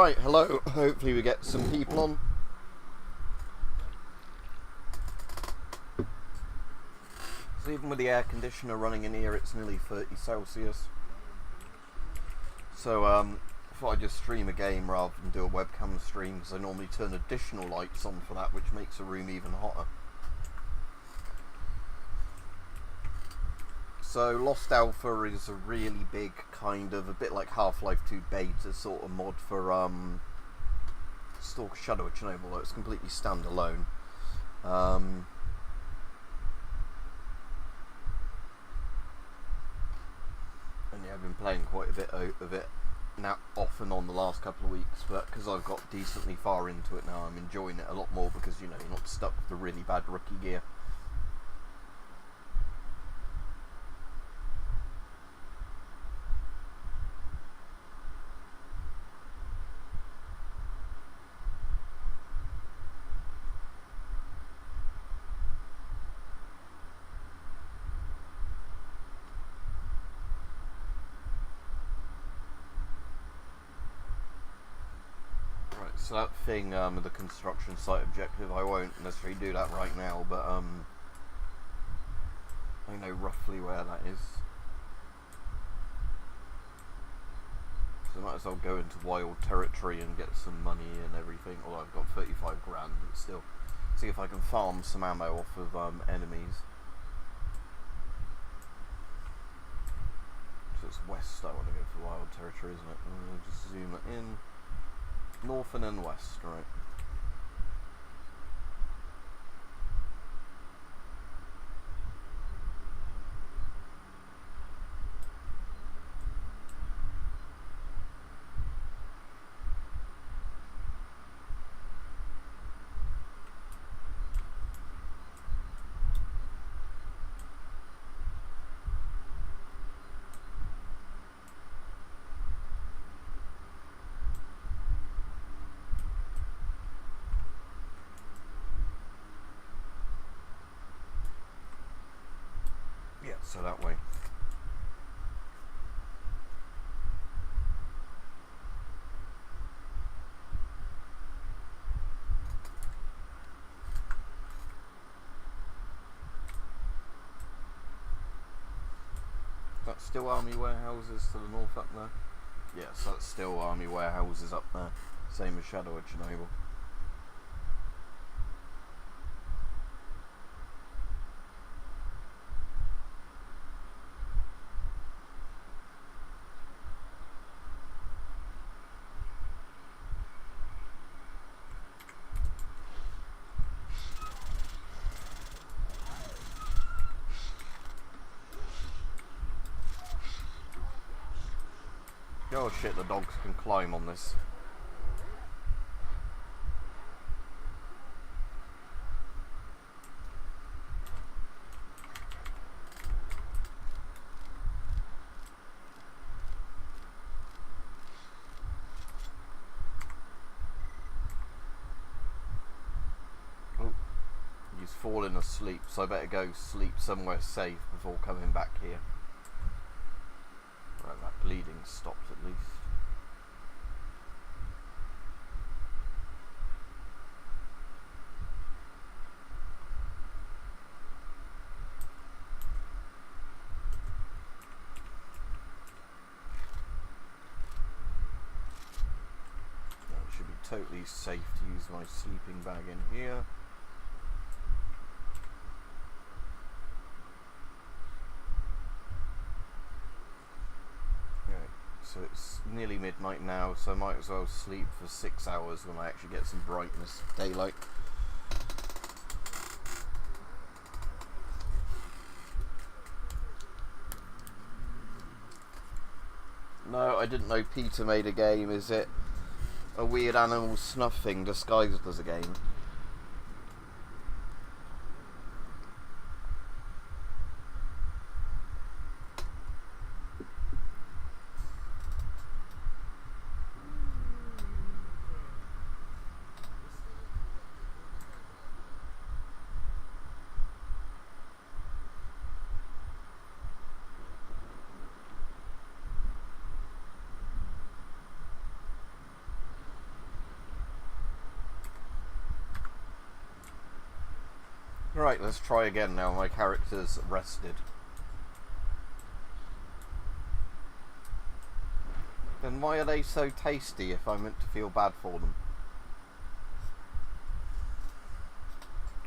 Right, hello. Hopefully we get some people on. So even with the air conditioner running in here, it's nearly 30 Celsius. So I thought I'd just stream a game rather than do a webcam stream, because I normally turn additional lights on for that, which makes the room even hotter. So Lost Alpha is a really big kind of, a bit like Half-Life 2 beta sort of mod for Stalker Shadow of Chernobyl, although it's completely standalone. And yeah, I've been playing quite a bit of it now, off and on the last couple of weeks, but because I've got decently far into it now, I'm enjoying it a lot more because, you know, you're not stuck with the really bad rookie gear. So that thing, the construction site objective, I won't necessarily do that right now, but I know roughly where that is. So I might as well go into wild territory and get some money and everything. Although I've got 35 grand, but still. See if I can farm some ammo off of enemies. So it's west I want to go for wild territory, isn't it? Just zoom it in. North and then west, right. Yeah, so that way. That's still army warehouses to the north up there? Yes, yeah, so that's still army warehouses up there. Same as Shadow of Chernobyl. Oh shit, the dogs can climb on this. Oh, he's fallen asleep, so I better go sleep somewhere safe before coming back here. Right, that bleeding stopped at least. It should be totally safe to use my sleeping bag in here. So it's nearly midnight now, so I might as well sleep for 6 hours when I actually get some brightness, daylight. No, I didn't know Peter made a game. Is it a weird animal snuff thing disguised as a game? Right, let's try again now. My character's rested. Then why are they so tasty if I'm meant to feel bad for them?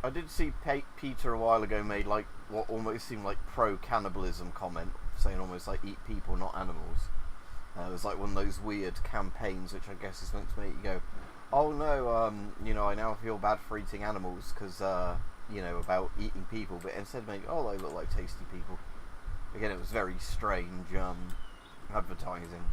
I did see Peter a while ago made like what almost seemed like pro-cannibalism comment, saying almost like eat people, not animals. It was like one of those weird campaigns, which I guess is meant to make you go, oh no, you know, I now feel bad for eating animals because, you know, about eating people, but instead make, oh, they look like tasty people. Again, it was very strange advertising.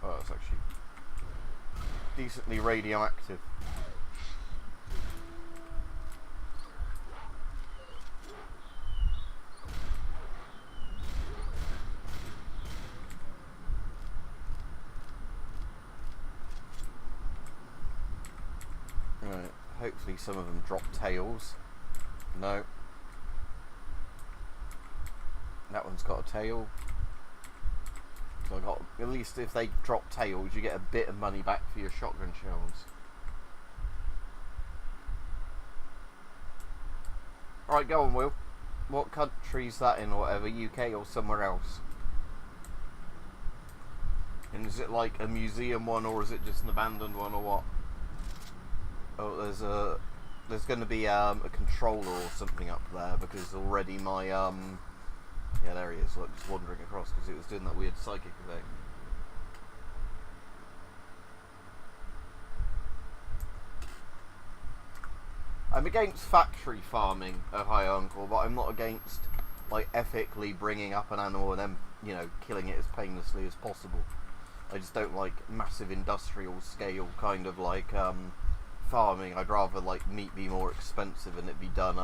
Oh, it's actually decently radioactive. Right, hopefully some of them drop tails. No. That one's got a tail. So I got, at least if they drop tails, you get a bit of money back for your shotgun shells. Alright, go on, Will. What country's that in, or whatever? UK or somewhere else? And is it like a museum one, or is it just an abandoned one, or what? Oh, there's going to be a controller or something up there, because already my yeah, there he is, like, just wandering across because it was doing that weird psychic thing. I'm against factory farming, oh hi uncle, but I'm not against like ethically bringing up an animal and then, you know, killing it as painlessly as possible. I just don't like massive industrial scale kind of like farming. I'd rather like meat be more expensive and it be done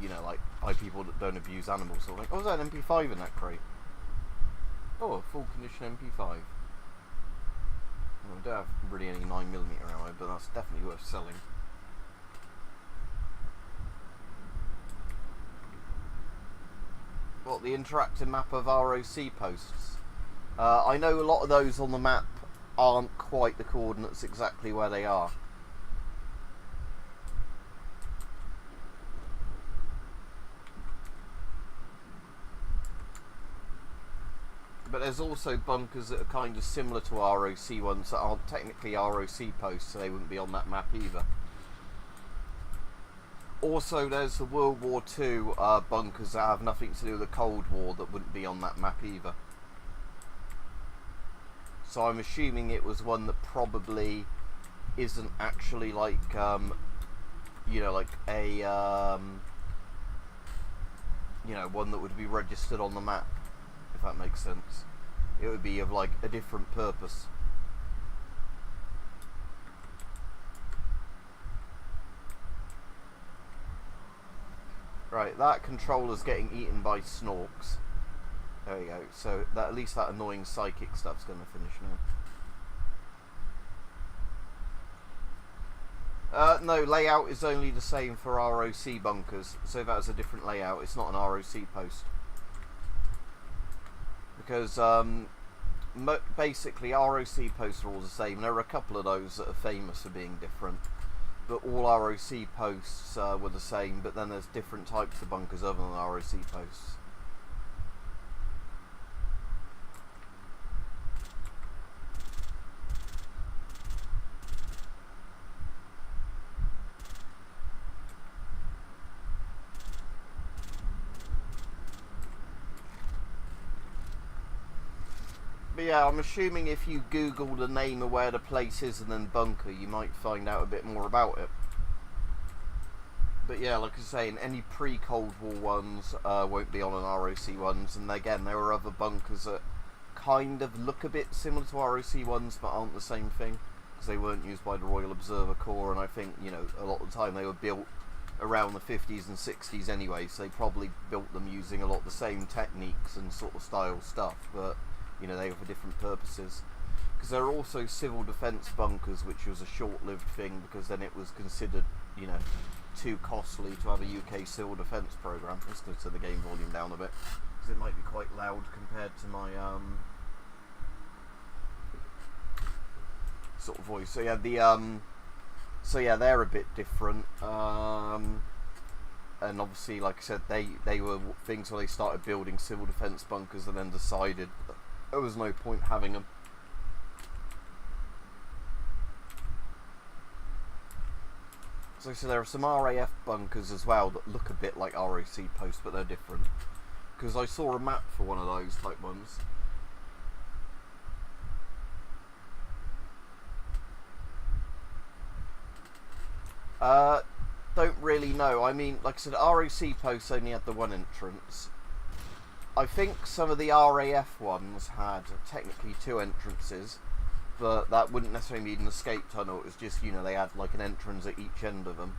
you know, like by people that don't abuse animals. So like, oh, is that an MP5 in that crate? Oh, a full condition MP5. Well, I don't have really any 9mm ammo, but that's definitely worth selling. What, the interactive map of ROC posts? I know a lot of those on the map aren't quite the coordinates exactly where they are. But there's also bunkers that are kind of similar to ROC ones that aren't technically ROC posts, so they wouldn't be on that map either. Also, there's the World War II bunkers that have nothing to do with the Cold War that wouldn't be on that map either. So I'm assuming it was one that probably isn't actually like, you know, like a, you know, one that would be registered on the map. If that makes sense. It would be of like a different purpose. Right, that controller's getting eaten by snorks. There we go. So that, at least that annoying psychic stuff's going to finish now. No, layout is only the same for ROC bunkers. So that was a different layout. It's not an ROC post. Because basically ROC posts are all the same. There are a couple of those that are famous for being different, but all ROC posts were the same, but then there's different types of bunkers other than ROC posts. But yeah, I'm assuming if you Google the name of where the place is and then bunker, you might find out a bit more about it. But yeah, like I say, any pre-Cold War ones won't be on an ROC ones, and again, there are other bunkers that kind of look a bit similar to ROC ones, but aren't the same thing, because they weren't used by the Royal Observer Corps, and I think, you know, a lot of the time they were built around the 50s and 60s anyway, so they probably built them using a lot of the same techniques and sort of style stuff, but you know, they were for different purposes. Because there are also civil defence bunkers, which was a short-lived thing, because then it was considered, you know, too costly to have a UK civil defence programme. Let's go to the game volume down a bit, because it might be quite loud compared to my sort of voice. So yeah, they're a bit different. And obviously, like I said, they were things where they started building civil defence bunkers and then decided that there was no point having them. So there are some RAF bunkers as well that look a bit like ROC posts, but they're different. Because I saw a map for one of those type ones. Don't really know. I mean, like I said, ROC posts only had the one entrance. I think some of the RAF ones had technically two entrances, but that wouldn't necessarily mean an escape tunnel. It was just, you know, they had like an entrance at each end of them.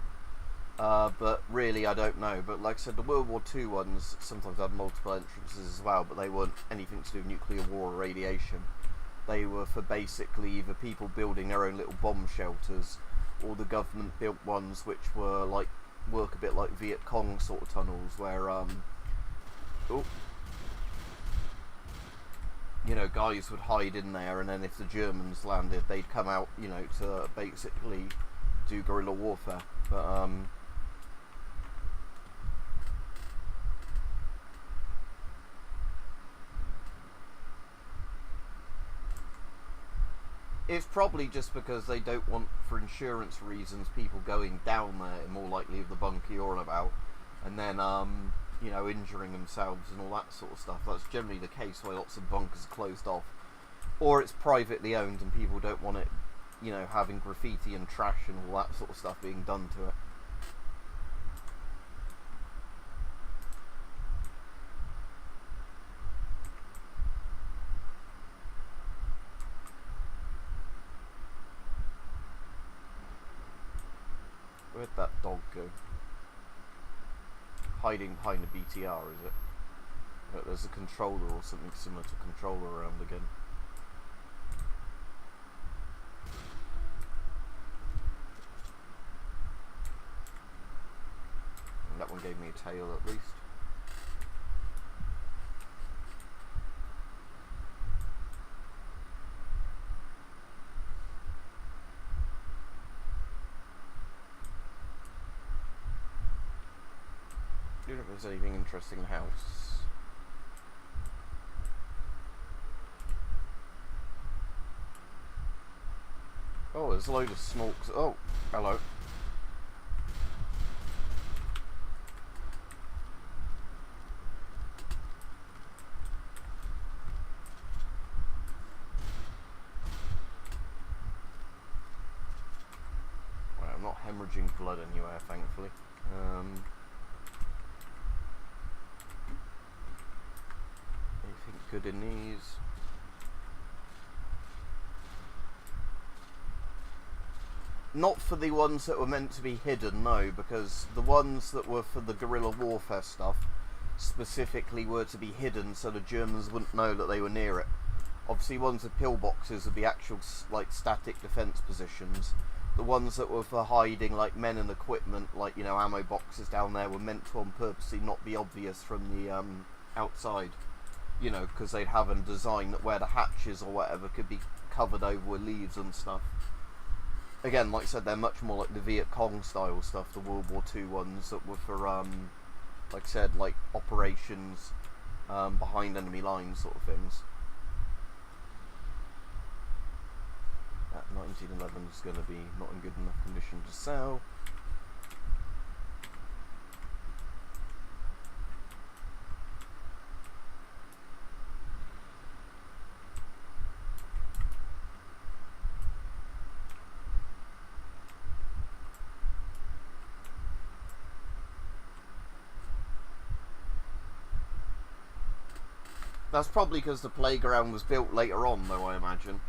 But really, I don't know. But like I said, the World War II ones sometimes had multiple entrances as well, but they weren't anything to do with nuclear war or radiation. They were for basically either people building their own little bomb shelters, or the government built ones which were like work a bit like Viet Cong sort of tunnels, where you know, guys would hide in there, and then if the Germans landed, they'd come out, you know, to basically do guerrilla warfare. But it's probably just because they don't want, for insurance reasons, people going down there, more likely of the bunker you're on about, and then you know, injuring themselves and all that sort of stuff. That's generally the case why lots of bunkers are closed off, or it's privately owned and people don't want it, you know, having graffiti and trash and all that sort of stuff being done to it. Where'd that dog go? Hiding behind a BTR, is it? But there's a controller or something similar to a controller around again. And that one gave me a tail at least. I don't know if there's anything interesting in the house. Oh, there's a load of smokes. Oh, hello. Well, I'm not hemorrhaging blood anywhere, thankfully. Anything good in these? Not for the ones that were meant to be hidden, no, because the ones that were for the guerrilla warfare stuff specifically were to be hidden so the Germans wouldn't know that they were near it. Obviously, ones with pillboxes would be actual, like, static defence positions. The ones that were for hiding, like, men and equipment, like, you know, ammo boxes down there, were meant to on purposely not be obvious from the outside. You know, because they'd have a design that where the hatches or whatever could be covered over with leaves and stuff. Again, like I said, they're much more like the Viet Cong style stuff, the World War II ones that were for, like I said, like operations behind enemy lines sort of things. That 1911 is going to be not in good enough condition to sell. That's probably because the playground was built later on, though, I imagine.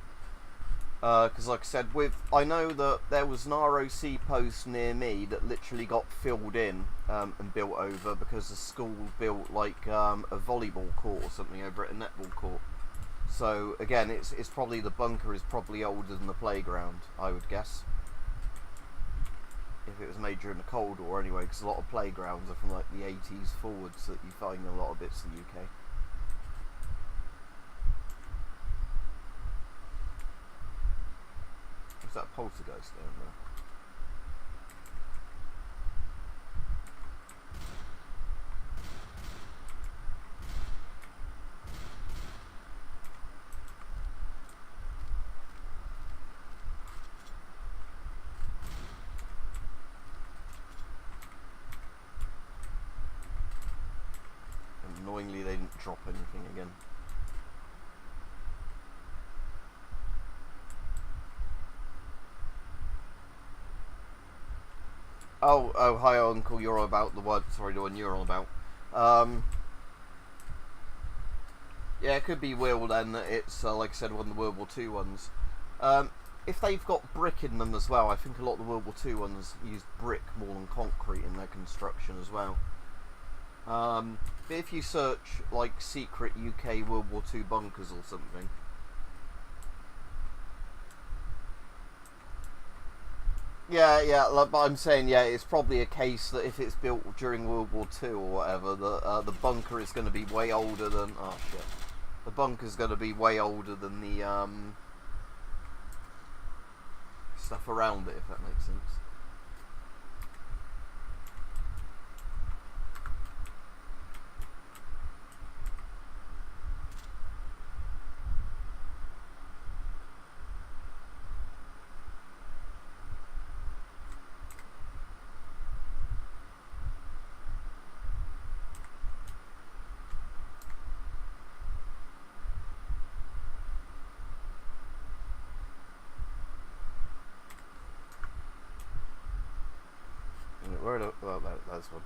Because, like I said, I know that there was an ROC post near me that literally got filled in and built over because the school built, like, a volleyball court or something over at a netball court. So, again, it's probably, the bunker is probably older than the playground, I would guess. if it was made during the Cold War anyway, because a lot of playgrounds are from like the 80s forwards that you find in a lot of bits of the UK. Is that poltergeist down there? Annoyingly, they didn't drop anything again. Oh, hi, Uncle. You're on about the one. Sorry, the one you're on about. Yeah, it could be Will then. It's like I said, one of the World War II ones. If they've got brick in them as well, I think a lot of the World War II ones used brick more than concrete in their construction as well. But if you search like secret UK World War II bunkers or something. Yeah, but I'm saying, yeah, it's probably a case that if it's built during World War II or whatever, the bunker is going to be way older than... Oh, shit. The bunker's going to be way older than the stuff around it, if that makes sense. Well, that's one.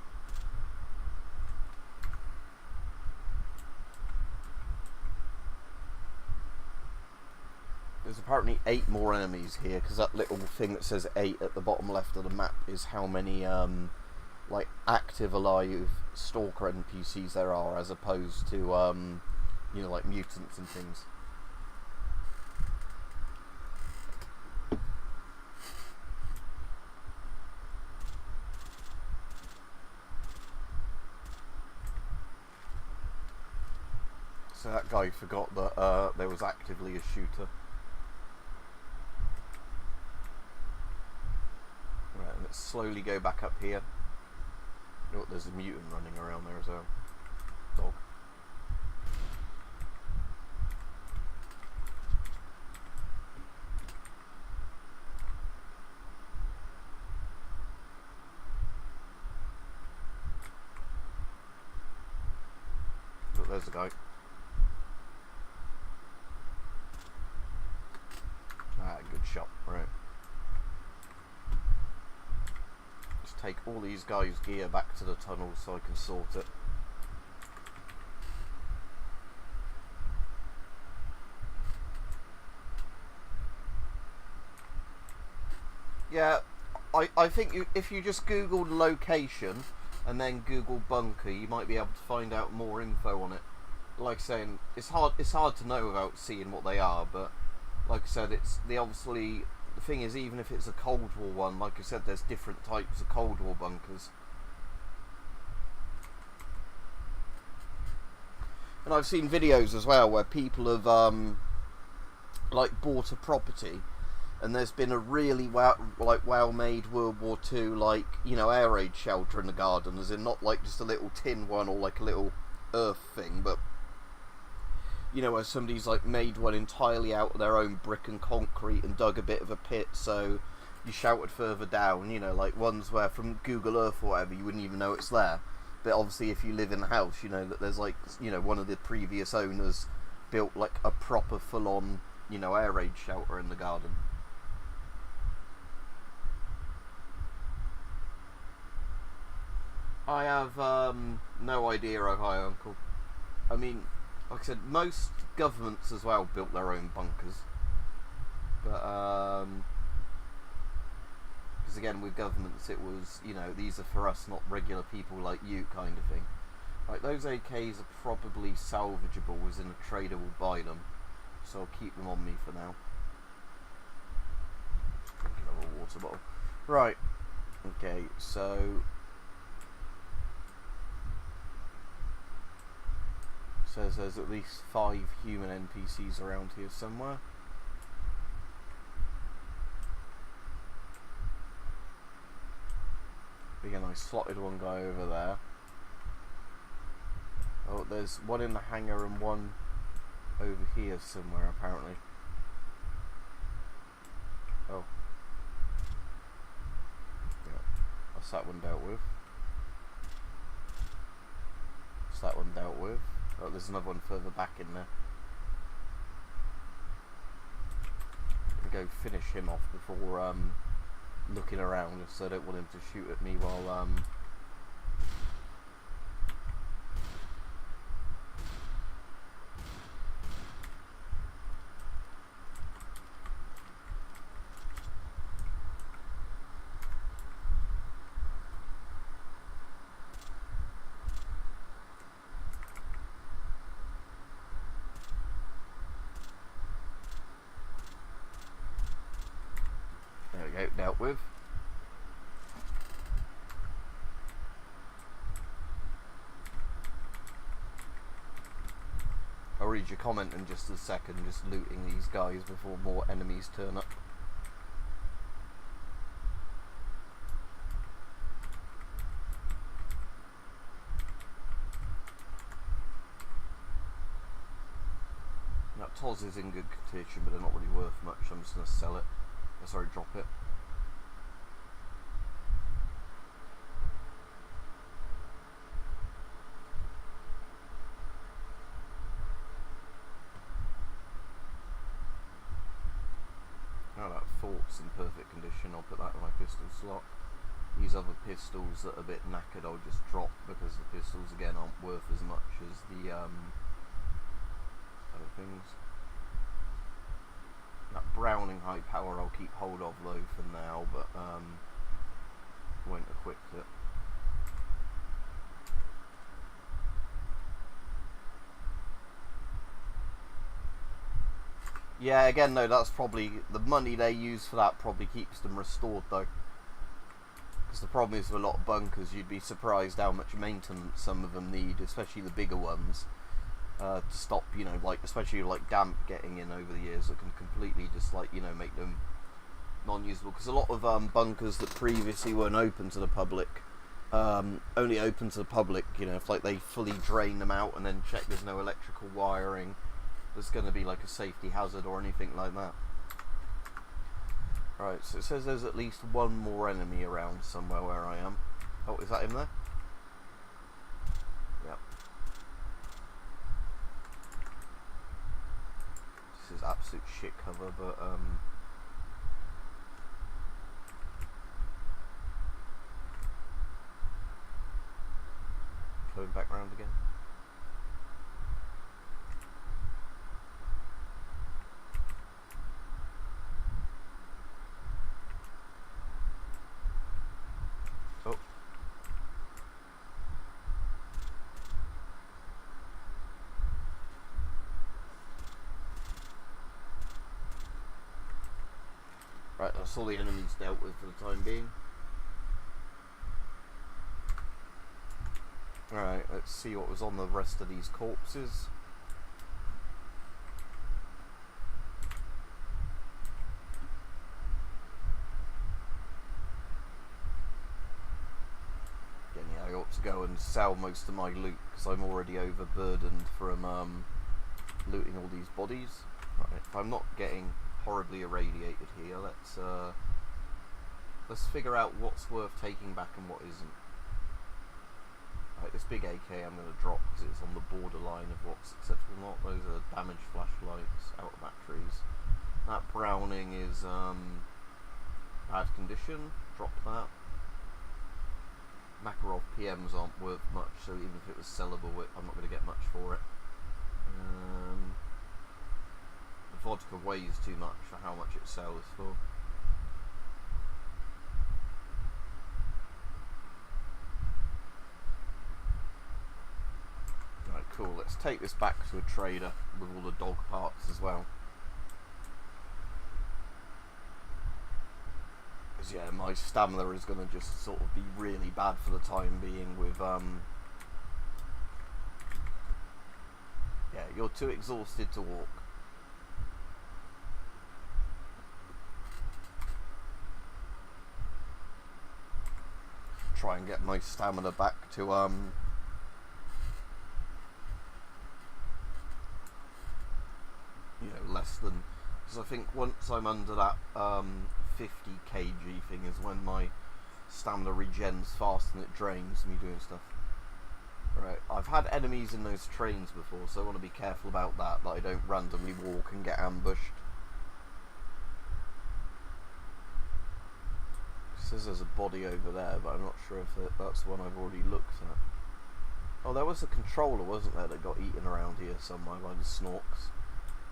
There's apparently 8 more enemies here, because that little thing that says 8 at the bottom left of the map is how many like active alive stalker NPCs there are, as opposed to you know, like mutants and things. So that guy forgot that there was actively a shooter. Right, let's slowly go back up here. Oh, there's a mutant running around there as well. Dog. Oh, there's the guy. Ah, good shot. Right. Just take all these guys' gear back to the tunnel so I can sort it. Yeah, I think if you just Google location and then Google bunker, you might be able to find out more info on it. Like saying, it's hard to know without seeing what they are, but like I said, the thing is, even if it's a Cold War one, like I said, there's different types of Cold War bunkers. And I've seen videos as well where people have like bought a property, and there's been a really well-made World War II, like, you know, air raid shelter in the garden, as in not like just a little tin one or like a little earth thing, but you know, where somebody's like made one entirely out of their own brick and concrete and dug a bit of a pit so you shouted further down, you know, like ones where from Google Earth or whatever you wouldn't even know it's there. But obviously if you live in a house, you know that there's like, you know, one of the previous owners built like a proper full-on, you know, air raid shelter in the garden. I have no idea, oh hi uncle. I mean, like I said, most governments as well built their own bunkers. But, because again, with governments it was, you know, these are for us, not regular people like you kind of thing. Like, those AKs are probably salvageable, as in a trader will buy them. So I'll keep them on me for now. Drink another water bottle. Right. Okay, so says there's at least 5 human NPCs around here somewhere. Again, I slotted one guy over there. Oh, there's one in the hangar and one over here somewhere, apparently. Oh. Yeah, that's that one dealt with. That's that one dealt with. Oh, there's another one further back in there. I'm gonna go finish him off before looking around, so I don't want him to shoot at me while there we go, dealt with. I'll read your comment in just a second, just looting these guys before more enemies turn up. Now, Toz is in good condition, but they're not really worth much, so I'm just going to sell it. Oh, sorry, drop it. Now that fort's in perfect condition, I'll put that in my pistol slot. These other pistols that are a bit knackered I'll just drop, because the pistols again aren't worth as much as the other things. That Browning high power I'll keep hold of though for now, but won't equip it. Yeah, again though, that's probably the money they use for that probably keeps them restored though. Because the problem is with a lot of bunkers, you'd be surprised how much maintenance some of them need, especially the bigger ones, to stop, you know, like especially like damp getting in over the years that can completely just like, you know, make them non-usable. Because a lot of bunkers that previously weren't open to the public, only open to the public, you know, if like they fully drain them out and then check there's no electrical wiring, there's going to be like a safety hazard or anything like that. Right, so it says there's at least one more enemy around somewhere where I am. Oh, is that him there? Yep. This is absolute shit cover, but going back round again. Oh. Right, that's all the enemies dealt with for the time being. Alright, let's see what was on the rest of these corpses. Again, yeah, I ought to go and sell most of my loot because I'm already overburdened from looting all these bodies. Right, if I'm not getting horribly irradiated here, let's figure out what's worth taking back and what isn't. Right, this big AK I'm going to drop because it's on the borderline of what's acceptable or not. Those are damaged flashlights, out of batteries. That Browning is bad condition, drop that. Makarov PMs aren't worth much, so even if it was sellable, I'm not going to get much for it. The vodka weighs too much for how much it sells for. Right, cool. Let's take this back to a trader with all the dog parts as well. Because yeah, my stamina is going to just sort of be really bad for the time being with yeah, you're too exhausted to walk. Try and get my stamina back to you know, less than, because I think once I'm under that 50 kg thing is when my stamina regens fast and it drains me doing stuff. Right, I've had enemies in those trains before, so I want to be careful about that I don't randomly walk and get ambushed. It says there's a body over there, but I'm not sure if that's the one I've already looked at. Oh, there was a controller, wasn't there, that got eaten around here somewhere by the snorks.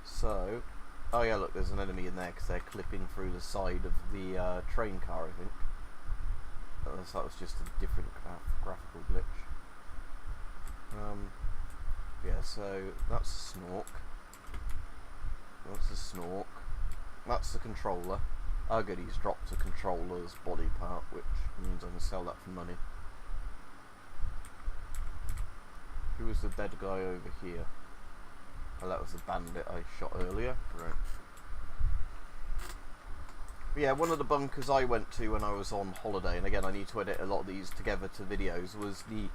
So, oh yeah, look, there's an enemy in there because they're clipping through the side of the train car, I think. Unless that was just a different graphical glitch. Yeah, so that's a snork. That's a snork. That's the controller. Oh good, he's dropped a controller's body part, which means I can sell that for money. Who was the dead guy over here? Oh, that was the bandit I shot earlier. Right. But yeah, one of the bunkers I went to when I was on holiday, and again I need to edit a lot of these together to videos, was the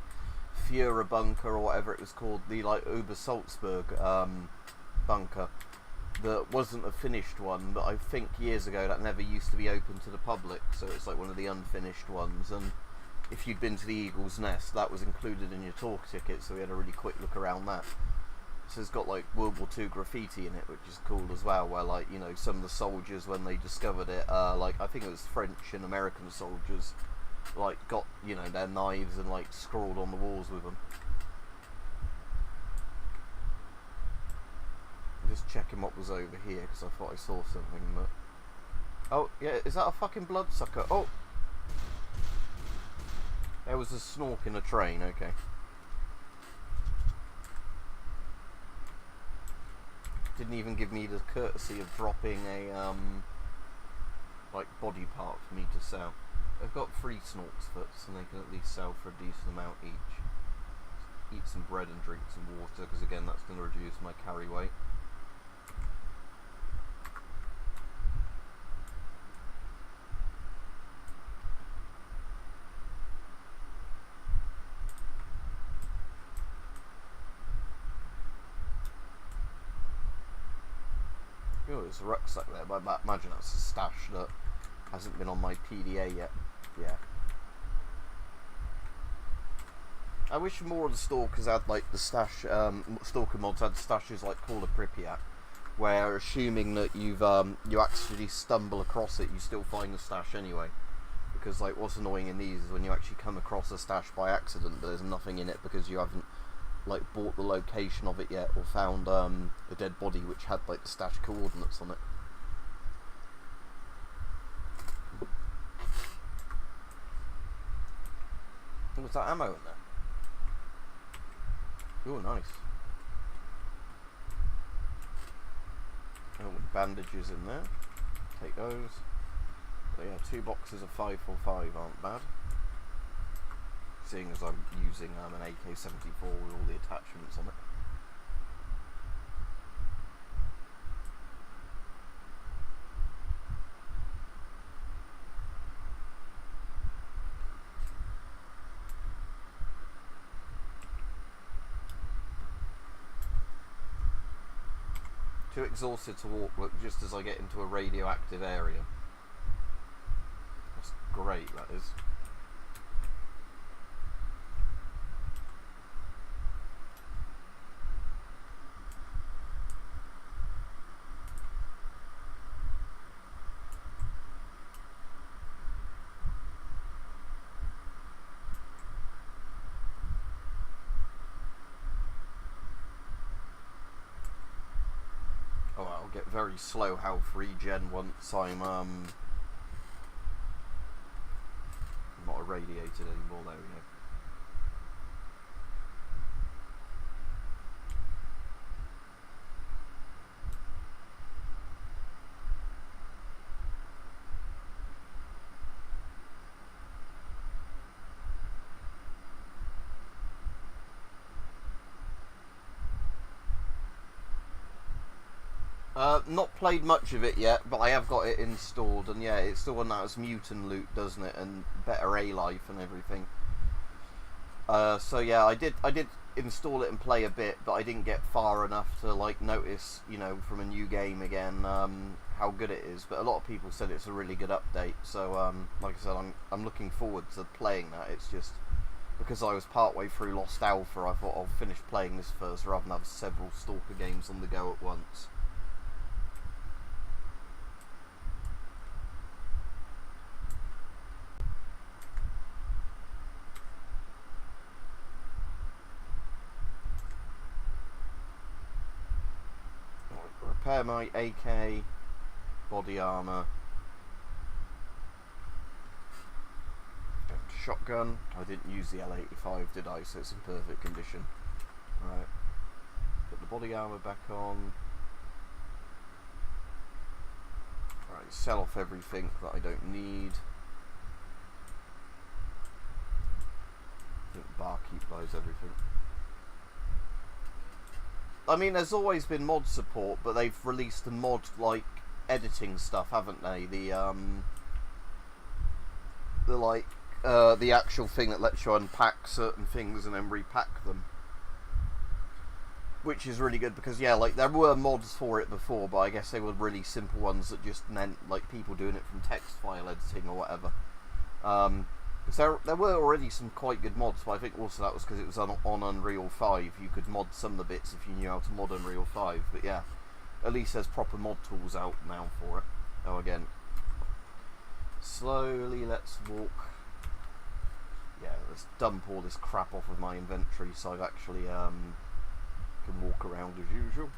Führer bunker, or whatever it was called, the like Obersalzberg bunker. That wasn't a finished one, but I think years ago that never used to be open to the public, so it's like one of the unfinished ones. And if you'd been to the Eagle's Nest, that was included in your talk ticket, so we had a really quick look around that. So it's got like World War II graffiti in it, which is cool as well, where like, you know, some of the soldiers when they discovered it, like I think it was French and American soldiers, like got, you know, their knives and like scrawled on the walls with them. I'm just checking what was over here because I thought I saw something, but oh yeah, is that a fucking bloodsucker? Oh, there was a snork in a train. Okay. Didn't even give me the courtesy of dropping a like body part for me to sell. I've got 3 snorks foots and they can at least sell for a decent amount each. Eat some bread and drink some water, because again that's going to reduce my carry weight. Oh, there's a rucksack there, but I imagine that's a stash that hasn't been on my PDA yet. Yeah. I wish more of the stalkers had like the stash, stalker mods had stashes like Call of Pripyat, where assuming that you've you actually stumble across it, you still find the stash anyway. Because like what's annoying in these is when you actually come across a stash by accident, there's nothing in it because you haven't like bought the location of it yet, or found a dead body which had like the stash coordinates on it. Was that ammo in there? Oh, nice. Oh, bandages in there. Take those. So yeah, 2 boxes of 545 aren't bad. Seeing as I'm using an AK-74 with all the attachments on it. Too exhausted to walk, but just as I get into a radioactive area. That's great, that is. Get very slow health regen once I'm not irradiated anymore. There we go. Not played much of it yet, but I have got it installed, and yeah, it's the one that has mutant loot, doesn't it, and better A life and everything. So yeah, I did install it and play a bit, but I didn't get far enough to like notice, you know, from a new game again, how good it is. But a lot of people said it's a really good update, so like I said, I'm looking forward to playing that. It's just because I was partway through Lost Alpha, I thought I'll finish playing this first rather than have several Stalker games on the go at once. Repair my AK, body armour, shotgun. I didn't use the L85, did I? So it's in perfect condition. Right. Put the body armour back on. Right, sell off everything that I don't need. I think Barkeep buys everything. I mean, there's always been mod support, but they've released the mod, like, editing stuff, haven't they? The actual thing that lets you unpack certain things and then repack them. Which is really good, because, yeah, like, there were mods for it before, but I guess they were really simple ones that just meant, like, people doing it from text file editing or whatever. So there were already some quite good mods, but I think also that was because it was on Unreal 5. You could mod some of the bits if you knew how to mod Unreal 5. But yeah, at least there's proper mod tools out now for it. Oh, again. Slowly, let's walk. Yeah, let's dump all this crap off of my inventory so I actually can walk around as usual.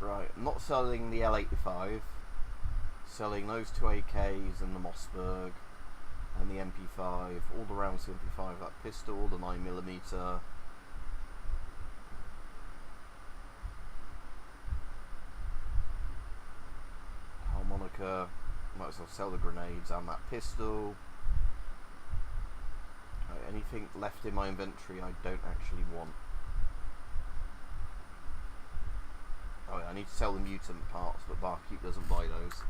Right, I'm not selling the L85, selling those two AKs and the Mossberg and the MP5, all the rounds of the MP5, that pistol, the 9mm, harmonica, might as well sell the grenades and that pistol. Right, anything left in my inventory I don't actually want. Oh yeah, I need to sell the mutant parts, but Barkeep doesn't buy those.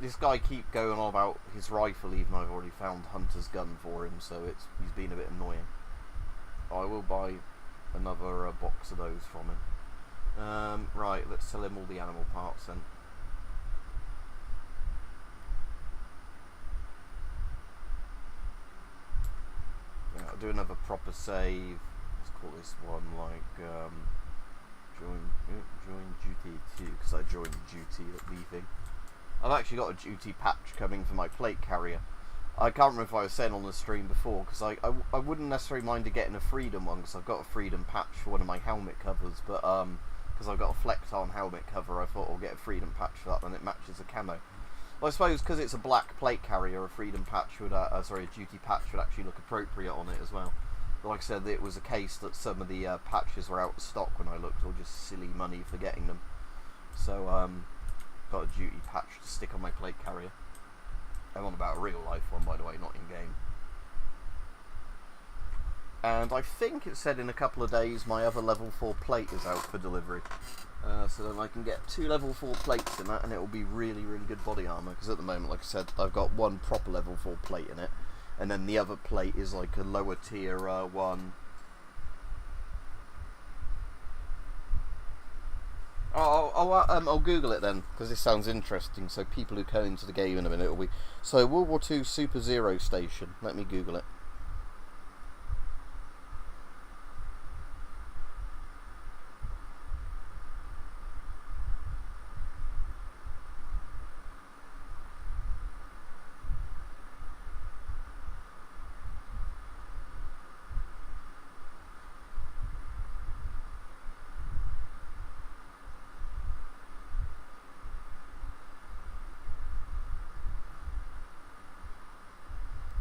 This guy keep going on about his rifle, even though I've already found Hunter's gun for him, so he's been a bit annoying. I will buy another box of those from him. Right, let's sell him all the animal parts then. Yeah, I'll do another proper save. Let's call this one like join duty 2, because I joined duty at leaving. I've actually got a duty patch coming for my plate carrier. I can't remember if I was saying on the stream before, because I wouldn't necessarily mind getting a Freedom one, because I've got a Freedom patch for one of my helmet covers, but because I've got a Flecton helmet cover, I thought I'll get a Freedom patch for that, and it matches the camo. Well, I suppose because it's a black plate carrier, a Freedom patch would, a duty patch would actually look appropriate on it as well. Like I said, it was a case that some of the patches were out of stock when I looked, or just silly money for getting them. So, got a duty patch to stick on my plate carrier. I'm on about a real life one, by the way, not in game. And I think it said in a couple of days my other level 4 plate is out for delivery. So then I can get 2 level 4 plates in that, and it will be really, really good body armour. Because at the moment, like I said, I've got one proper level 4 plate in it. And then the other plate is like a lower tier one. I'll Google it then, because this sounds interesting. So people who come into the game in a minute will be. So World War II Super Zero Station. Let me Google it.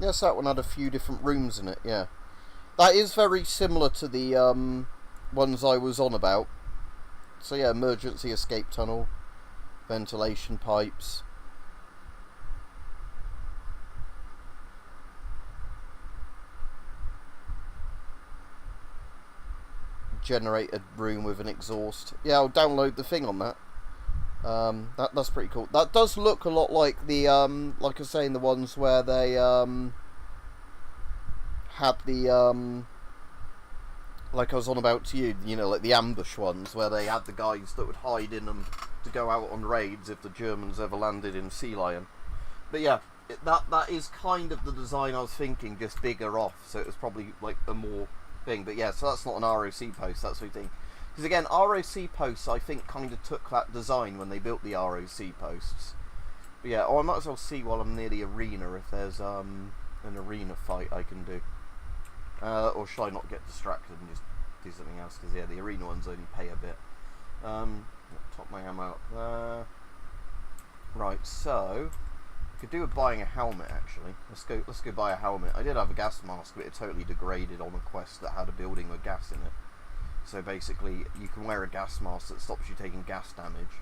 Yes, that one had a few different rooms in it, yeah. That is very similar to the ones I was on about. So yeah, emergency escape tunnel, ventilation pipes. generate a room with an exhaust. Yeah, I'll download the thing on that. That's pretty cool. That does look a lot like the like I was saying, the ones where they had the like I was on about to you, you know, like the ambush ones where they had the guys that would hide in them to go out on raids if the Germans ever landed in Sea Lion. But yeah, that is kind of the design I was thinking, just bigger off, so it was probably like a more thing. But yeah, so that's not an ROC post, that's what you think. Because again, ROC posts I think kind of took that design when they built the ROC posts. But yeah, I might as well see while I'm near the arena if there's an arena fight I can do. Or should I not get distracted and just do something else? Because yeah, the arena ones only pay a bit. Top my ammo up. Right, so could do with buying a helmet actually. Let's go buy a helmet. I did have a gas mask, but it totally degraded on a quest that had a building with gas in it. So basically, you can wear a gas mask that stops you taking gas damage,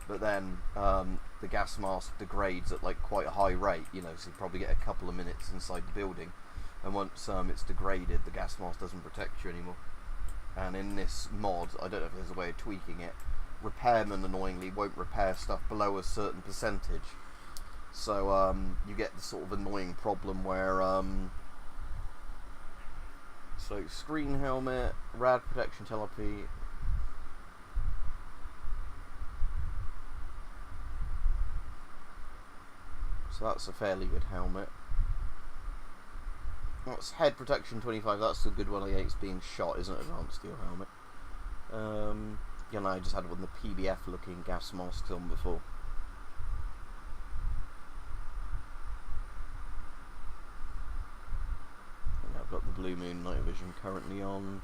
but then the gas mask degrades at like quite a high rate. You know, so you probably get a couple of minutes inside the building, and once it's degraded, the gas mask doesn't protect you anymore. And in this mod, I don't know if there's a way of tweaking it, repairmen annoyingly won't repair stuff below a certain percentage. So you get the sort of annoying problem where so screen helmet, rad protection telepy. So that's a fairly good helmet. That's head protection 25, that's a good one against being shot, isn't it? Advanced steel helmet. You know, I just had one of the PBF looking gas masks on before. And I've got the Blue Moon night vision currently on.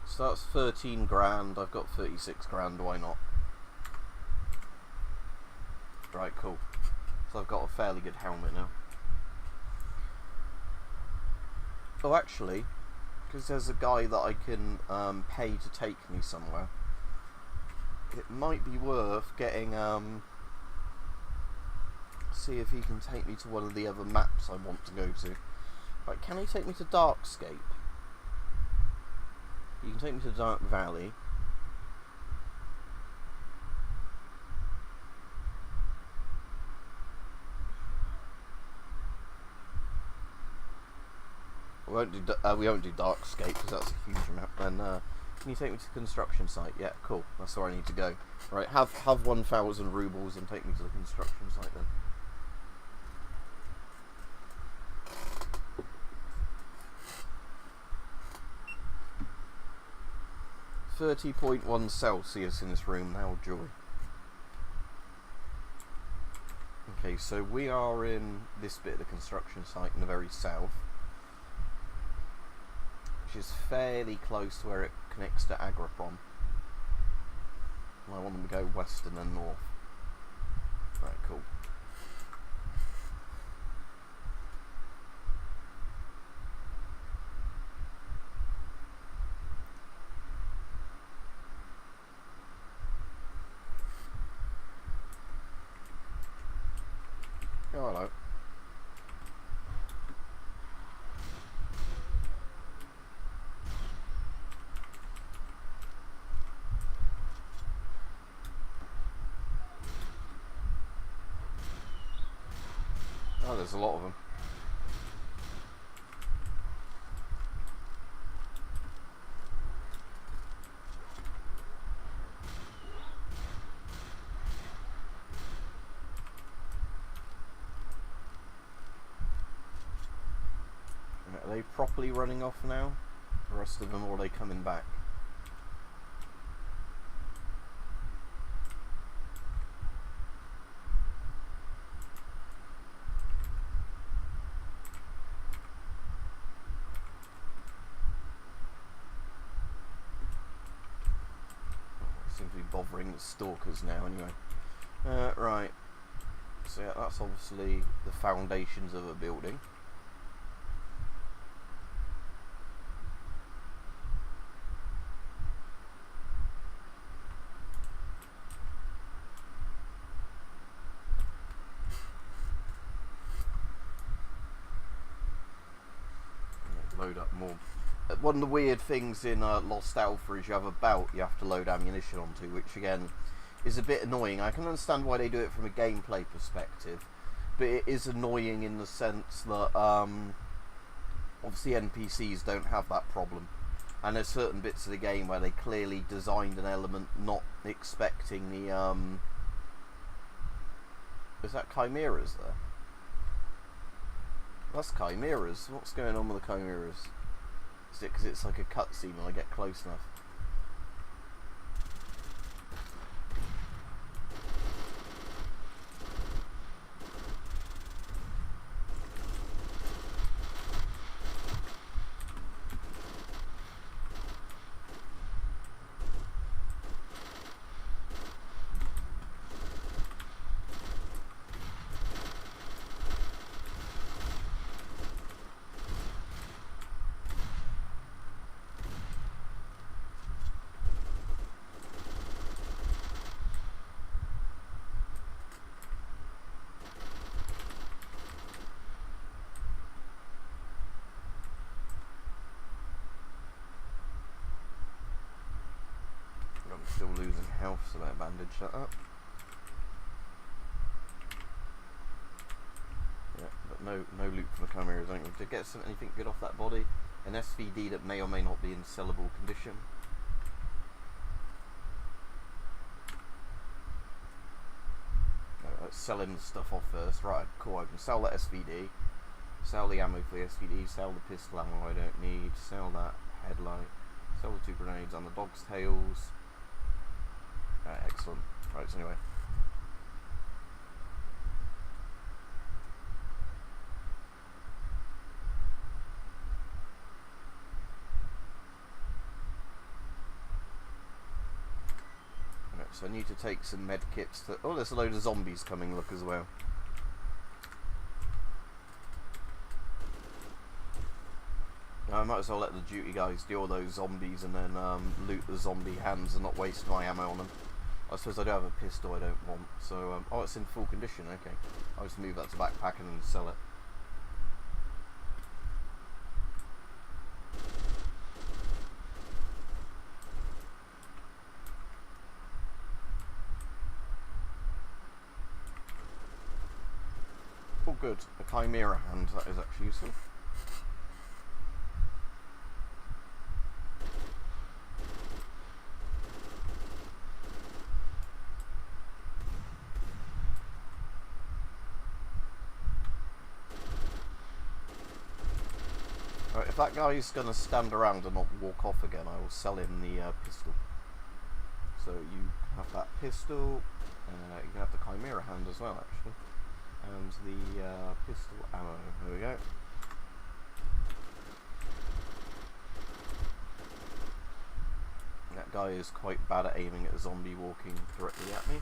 So that's 13 grand, I've got 36 grand, why not? Right, cool. So I've got a fairly good helmet now. Oh, actually, because there's a guy that I can pay to take me somewhere, it might be worth getting, see if he can take me to one of the other maps I want to go to. Right, can he take me to Darkscape? You can take me to Dark Valley. We won't do Darkscape because that's a huge map. Then can you take me to the construction site? Yeah, cool. That's where I need to go. Right, have 1,000 rubles and take me to the construction site then. 30.1 Celsius in this room now, joy. Okay, so we are in this bit of the construction site in the very south, which is fairly close to where it connects to Agripon. And I want them to go west and then north. Right, cool. Oh, hello. Oh, there's a lot of them. Are they properly running off now? The rest of them, or are they coming back? Seem to be bothering the stalkers now anyway. Right. So yeah, that's obviously the foundations of a building. load up more. One of the weird things in Lost Alpha is you have a belt you have to load ammunition onto, which again is a bit annoying. I can understand why they do it from a gameplay perspective, but it is annoying in the sense that obviously NPCs don't have that problem, and there's certain bits of the game where they clearly designed an element not expecting the is that chimeras there? That's chimeras. What's going on with the chimeras? Is it because it's like a cutscene when I get close enough? Still losing health, so better bandage that up. Yeah, but no loot from the chimeras. I don't need to get anything good off that body. An SVD that may or may not be in sellable condition. Let's sell him the stuff off first. Right, cool. I can sell that SVD, sell the ammo for the SVD, sell the pistol ammo I don't need, sell that headlight, sell the 2 grenades and the dog's tails. Excellent. Right, so anyway. Right, so I need to take some med kits to... Oh, there's a load of zombies coming, look, as well. I might as well let the duty guys deal with those zombies and then loot the zombie hands and not waste my ammo on them. I suppose I do have a pistol I don't want, so... oh, it's in full condition, okay. I'll just move that to backpack and then sell it. Oh good, a chimera hand, that is actually useful. Right, if that guy's going to stand around and not walk off again, I will sell him the pistol. So you have that pistol, you can have the chimera hand as well actually, and the pistol ammo, there we go. That guy is quite bad at aiming at a zombie walking directly at me.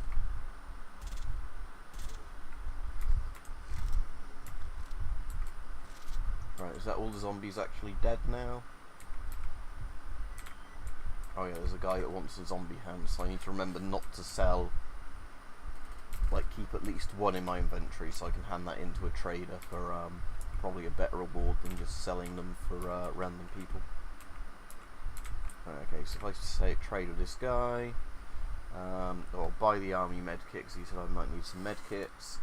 Right, is that all the zombies actually dead now? Oh yeah, there's a guy that wants a zombie hand, so I need to remember not to sell, like keep at least one in my inventory so I can hand that into a trader for probably a better reward than just selling them for random people. Okay, so if I say trade with this guy, or buy the army medkit because he said I might need some medkits.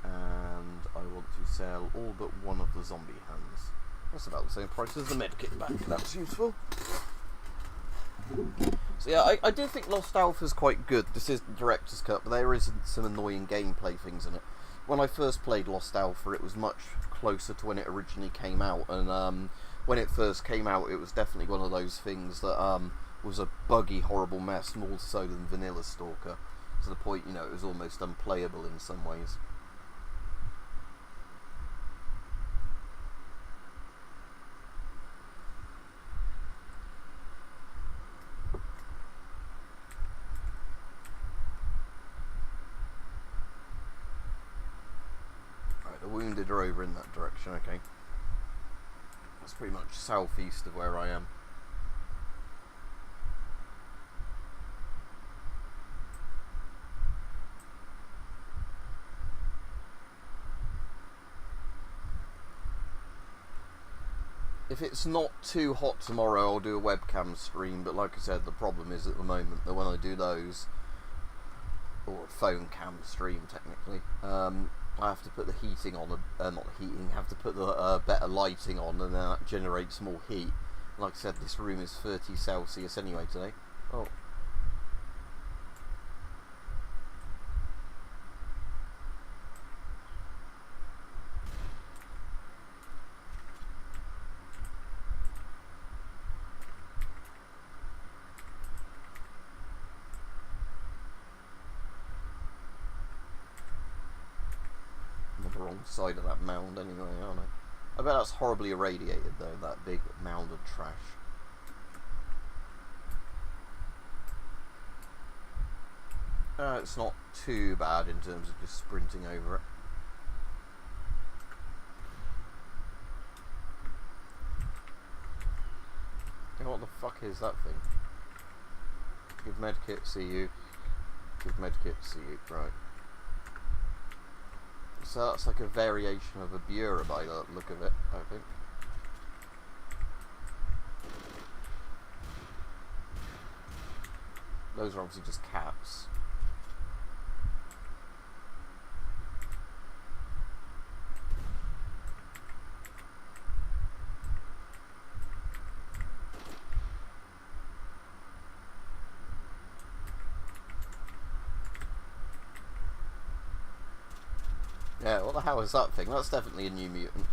And I want to sell all but one of the zombie hands. That's about the same price as the medkit back. That's useful. So yeah, I do think Lost Alpha is quite good. This is the director's cut, but there is some annoying gameplay things in it. When I first played Lost Alpha, it was much closer to when it originally came out, and when it first came out, it was definitely one of those things that was a buggy, horrible mess, more so than vanilla Stalker, to the point, you know, it was almost unplayable in some ways. Wounded are over in that direction, okay. That's pretty much southeast of where I am. if it's not too hot tomorrow, I'll do a webcam stream. But like I said, the problem is at the moment that when I do those, or a phone cam stream technically, I have to put the heating on, not the heating, I have to put the better lighting on, and then that generates more heat. Like I said, this room is 30 Celsius anyway today. Oh. Wrong side of that mound anyway, aren't I? I bet that's horribly irradiated though, that big mound of trash. It's not too bad in terms of just sprinting over it. What the fuck is that thing? Give medkit, see you. Give medkit, see you. Right. So that's like a variation of a Bura by the look of it, I think. Those are obviously just caps. Yeah, what the hell is that thing? That's definitely a new mutant.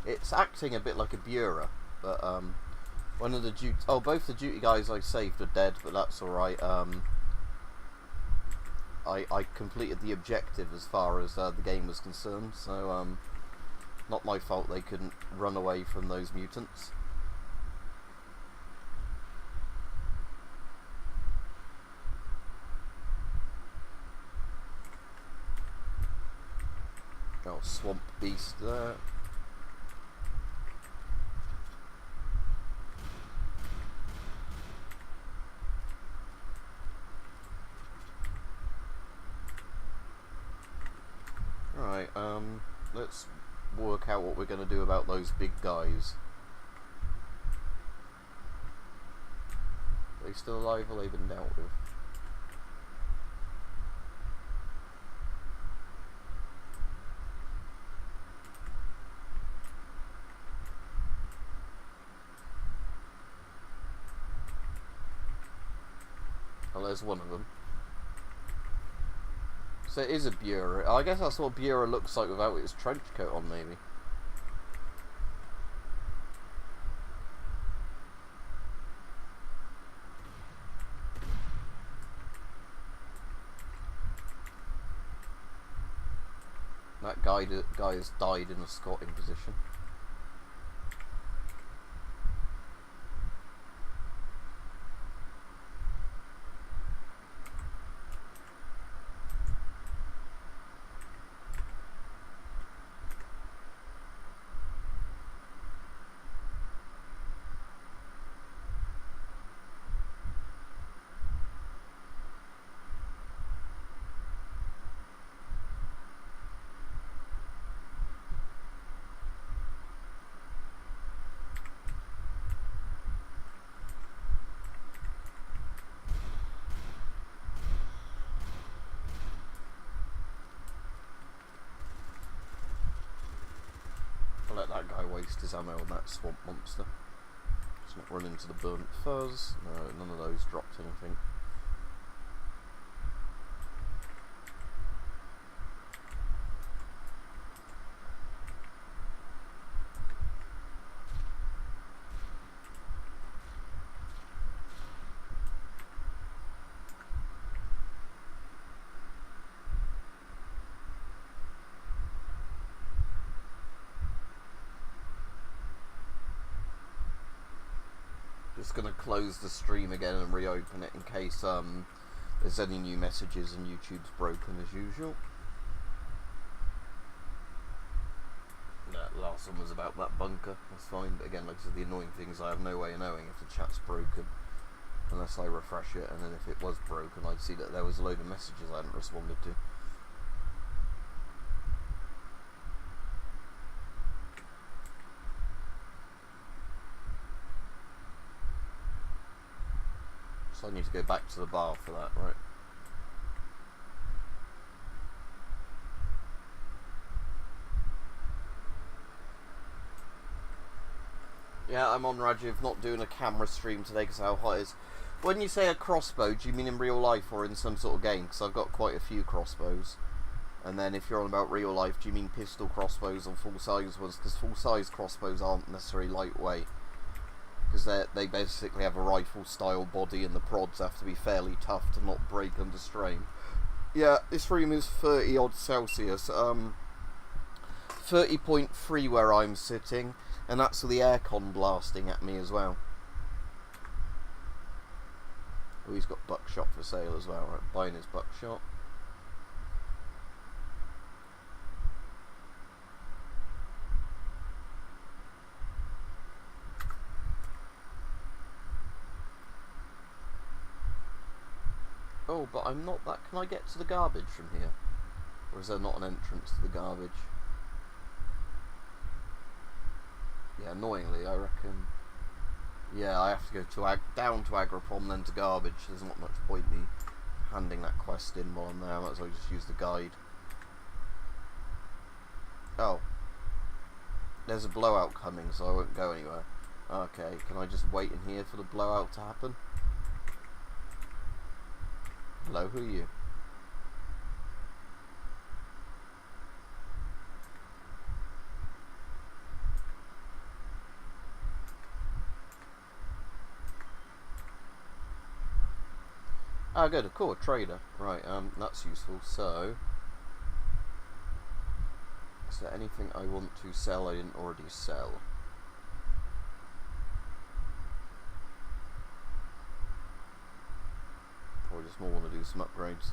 It's acting a bit like a Bura, but one of the both the duty guys I saved are dead, but that's alright. I completed the objective as far as the game was concerned, so not my fault they couldn't run away from those mutants. Oh, swamp beast there. Right, let's work out what we're going to do about those big guys. Are they still alive or have they been dealt with? Oh, there's one of them. So it is a Bura. I guess that's what Bura looks like without its trench coat on, maybe. That guy has died in a squatting position. Let that guy waste his ammo on that swamp monster. Let's not run into the burnt fuzz. No, none of those dropped anything. Just gonna close the stream again and reopen it in case there's any new messages and YouTube's broken as usual. That last one was about that bunker, that's fine, but again, like I said, the annoying thing is I have no way of knowing if the chat's broken unless I refresh it, and then if it was broken I'd see that there was a load of messages I hadn't responded to. So I need to go back to the bar for that, right? Yeah, I'm on Rajiv, not doing a camera stream today because how hot it is. When you say a crossbow, do you mean in real life or in some sort of game? Because I've got quite a few crossbows. And then if you're on about real life, do you mean pistol crossbows or full-size ones? Because full-size crossbows aren't necessarily lightweight. Because they basically have a rifle-style body and the prods have to be fairly tough to not break under strain. Yeah, this room is 30-odd Celsius. 30.3 where I'm sitting. And that's with the aircon blasting at me as well. Oh, he's got buckshot for sale as well, right? Buying his buckshot. Oh, but I'm not that... Can I get to the garbage from here? Or is there not an entrance to the garbage? Yeah, annoyingly, I reckon... Yeah, I have to go to down to Agroprom, then to garbage. There's not much point me handing that quest in while I'm there. I might as well just use the guide. Oh. There's a blowout coming, so I won't go anywhere. Okay, can I just wait in here for the blowout to happen? Hello, who are you? Ah, good, cool, a trader. Right, that's useful. So, is there anything I want to sell I didn't already sell? Probably just more want to do some upgrades.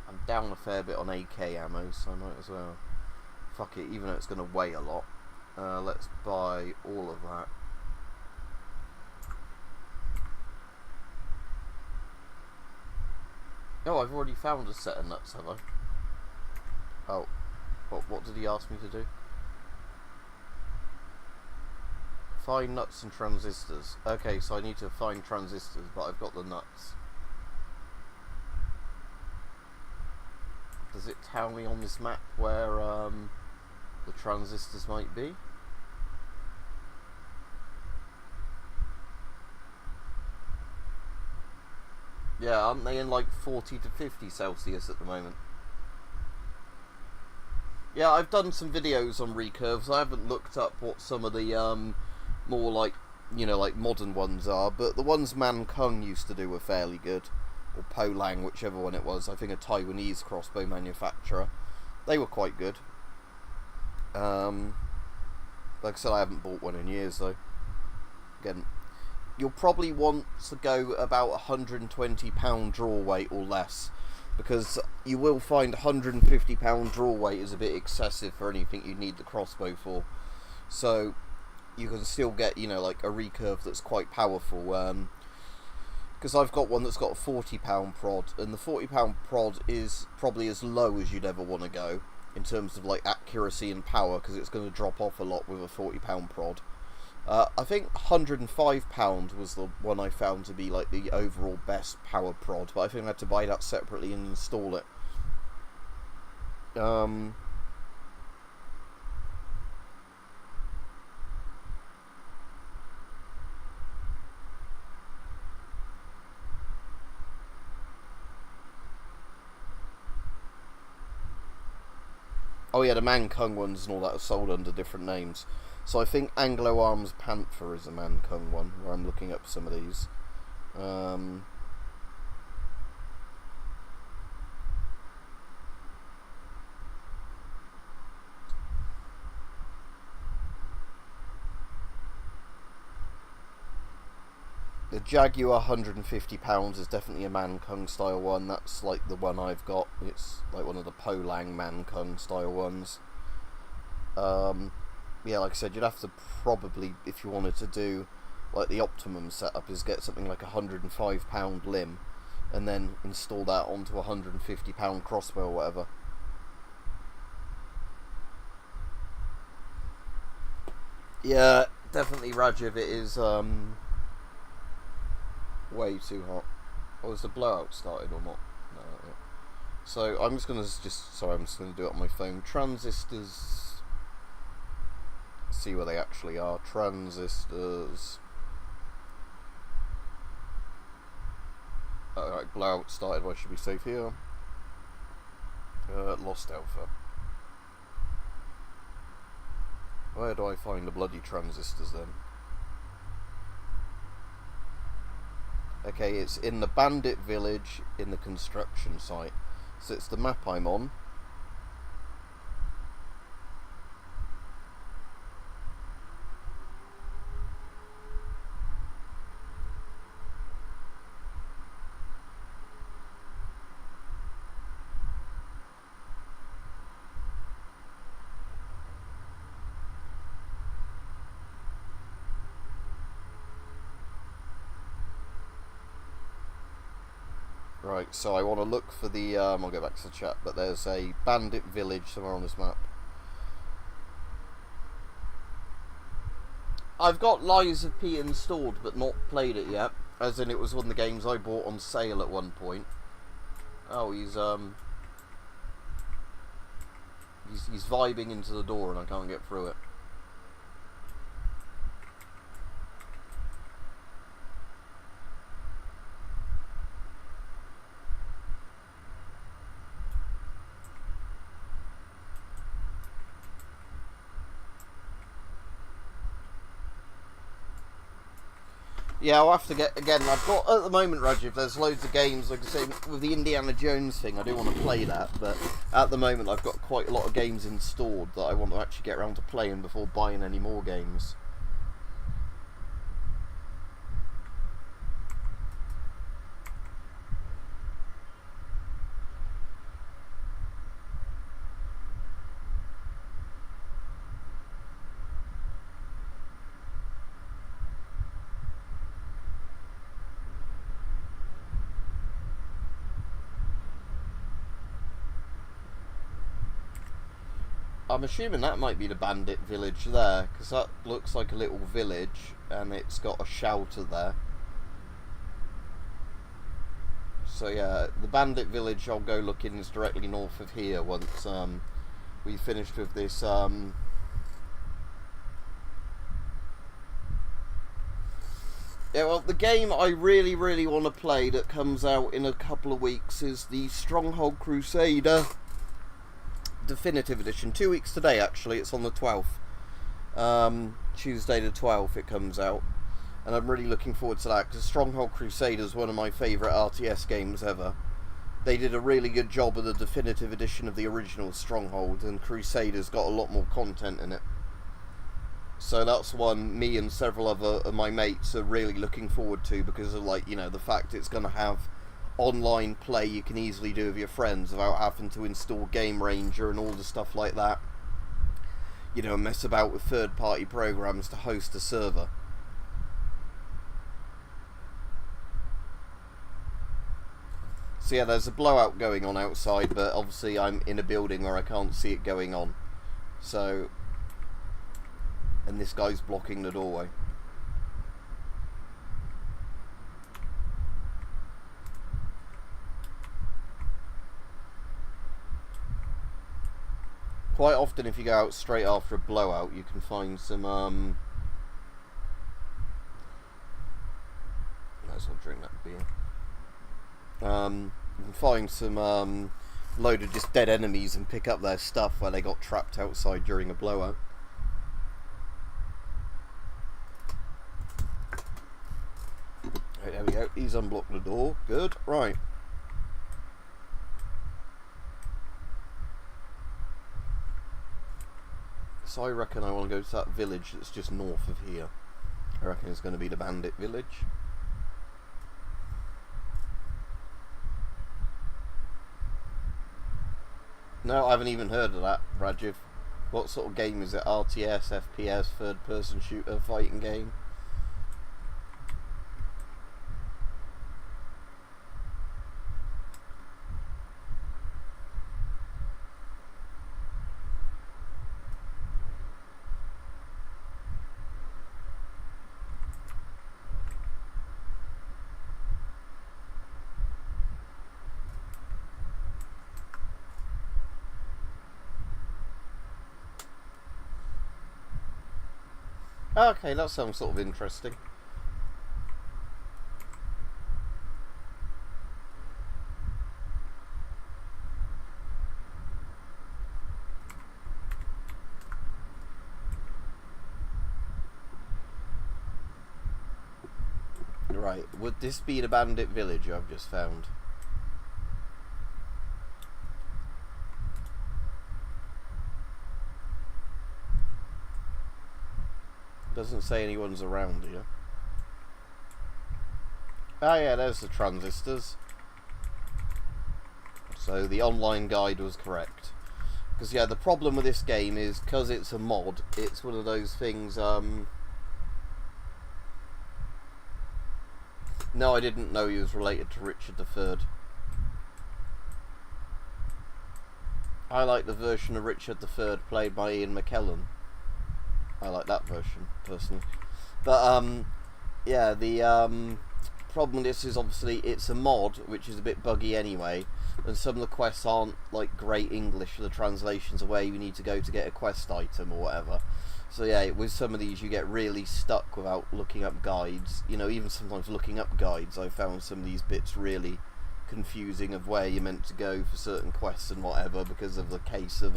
I'm down a fair bit on AK ammo, so I might as well. Fuck it, even though it's going to weigh a lot. Let's buy all of that. Oh, I've already found a set of nuts, have I? Oh, what did he ask me to do? Find nuts and transistors. Okay, so I need to find transistors, but I've got the nuts. Does it tell me on this map where the transistors might be? Yeah, aren't they in like 40 to 50 Celsius at the moment? Yeah, I've done some videos on recurves. I haven't looked up what some of the more like, you know, like modern ones are, but the ones Man Kung used to do were fairly good. Or Po Lang, whichever one it was. I think a Taiwanese crossbow manufacturer. They were quite good. Like I said, I haven't bought one in years though. Again, you'll probably want to go about £120 draw weight or less, because you will find £150 draw weight is a bit excessive for anything you need the crossbow for. So you can still get, you know, like a recurve that's quite powerful. Because I've got one that's got a £40 prod, and the £40 prod is probably as low as you'd ever want to go in terms of like accuracy and power, because it's going to drop off a lot with a £40 prod. I think £105 was the one I found to be like the overall best power prod, but I think I had to buy that separately and install it. Oh yeah, the Man Kung ones and all that are sold under different names. So I think Anglo Arms Panther is a Man Kung one, where I'm looking up some of these. The Jaguar £150 is definitely a Man Kung style one. That's like the one I've got. It's like one of the Po Lang Man Kung style ones. Yeah, like I said, you'd have to probably, if you wanted to do like the optimum setup, is get something like a £105 limb and then install that onto a £150 crossbow or whatever. Yeah, definitely, Rajiv, it is Way too hot. Oh, has the blowout started or not? No, not yet. So I'm just gonna I'm just gonna do it on my phone. Transistors. See where they actually are. Transistors. Alright, blowout started. I should be safe here. Lost Alpha. Where do I find the bloody transistors then? Okay, it's in the bandit village in the construction site. So it's the map I'm on. Right, so I want to look for the, I'll go back to the chat, but there's a bandit village somewhere on this map. I've got Lies of P installed, but not played it yet. As in, it was one of the games I bought on sale at one point. Oh, he's vibing into the door and I can't get through it. Yeah, I'll have to get, again, I've got, at the moment, Rajiv, there's loads of games, like I say, with the Indiana Jones thing, I do want to play that, but at the moment I've got quite a lot of games installed that I want to actually get around to playing before buying any more games. I'm assuming that might be the bandit village there, because that looks like a little village, and it's got a shelter there. So yeah, the bandit village I'll go looking is directly north of here once we finished with this yeah, well, the game I really want to play that comes out in a couple of weeks is the Stronghold Crusader Definitive Edition. 2 weeks today, actually. It's on the 12th. Tuesday the 12th it comes out. And I'm really looking forward to that, because Stronghold Crusader is one of my favourite RTS games ever. They did a really good job of the Definitive Edition of the original Stronghold, and Crusader's got a lot more content in it. So that's one me and several other of my mates are really looking forward to, because of, like, you know, the fact it's going to have online play you can easily do with your friends without having to install Game Ranger and all the stuff like that. You know, mess about with third-party programs to host a server. So yeah, there's a blowout going on outside, but obviously I'm in a building where I can't see it going on. So, and this guy's blocking the doorway. Quite often, if you go out straight after a blowout, you can find some, might as well drink that beer. You can find some, load of just dead enemies and pick up their stuff where they got trapped outside during a blowout. Right, there we go. He's unblocked the door. Good. Right. So I reckon I want to go to that village that's just north of here. I reckon it's going to be the bandit village. No, I haven't even heard of that, Rajiv. What sort of game is it? RTS, FPS, third-person shooter, fighting game? Okay, that sounds sort of interesting. Right, would this be the bandit village I've just found? Doesn't say anyone's around here. Oh yeah, there's the transistors. So the online guide was correct. Because yeah, the problem with this game is, because it's a mod, it's one of those things, no, I didn't know he was related to Richard III. I like the version of Richard III played by Ian McKellen. I like that version, personally. But, yeah, the problem with this is obviously it's a mod, which is a bit buggy anyway, and some of the quests aren't, like, great English for the translations of where you need to go to get a quest item or whatever. So yeah, with some of these you get really stuck without looking up guides. You know, even sometimes looking up guides, I found some of these bits really confusing of where you're meant to go for certain quests and whatever, because of the case of,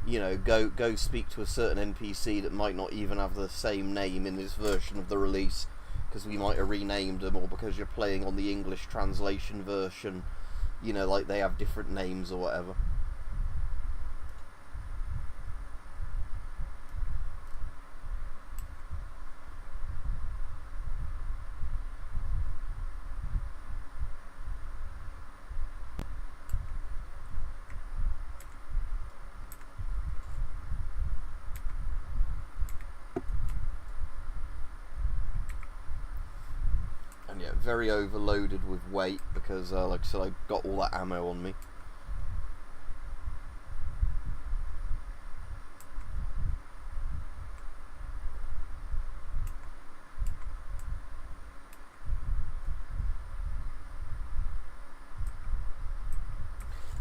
you know, go speak to a certain NPC that might not even have the same name in this version of the release, because we might have renamed them, or because you're playing on the English translation version, you know, like they have different names or whatever. And yeah, very overloaded with weight because, like I said, I got all that ammo on me.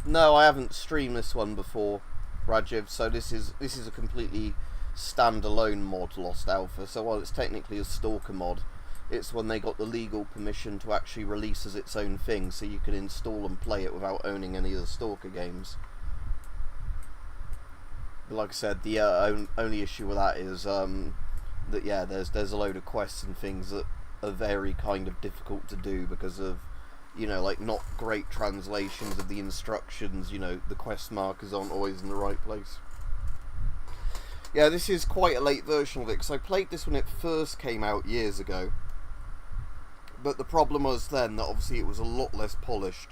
No, I haven't streamed this one before, Rajiv, so this is a completely standalone mod, Lost Alpha. So while it's technically a Stalker mod, it's when they got the legal permission to actually release as its own thing, so you can install and play it without owning any of the Stalker games. But like I said, the only issue with that is that yeah, there's a load of quests and things that are very kind of difficult to do because of, you know, like not great translations of the instructions. You know, the quest markers aren't always in the right place. Yeah, this is quite a late version of it, because I played this when it first came out years ago. But the problem was then that obviously it was a lot less polished.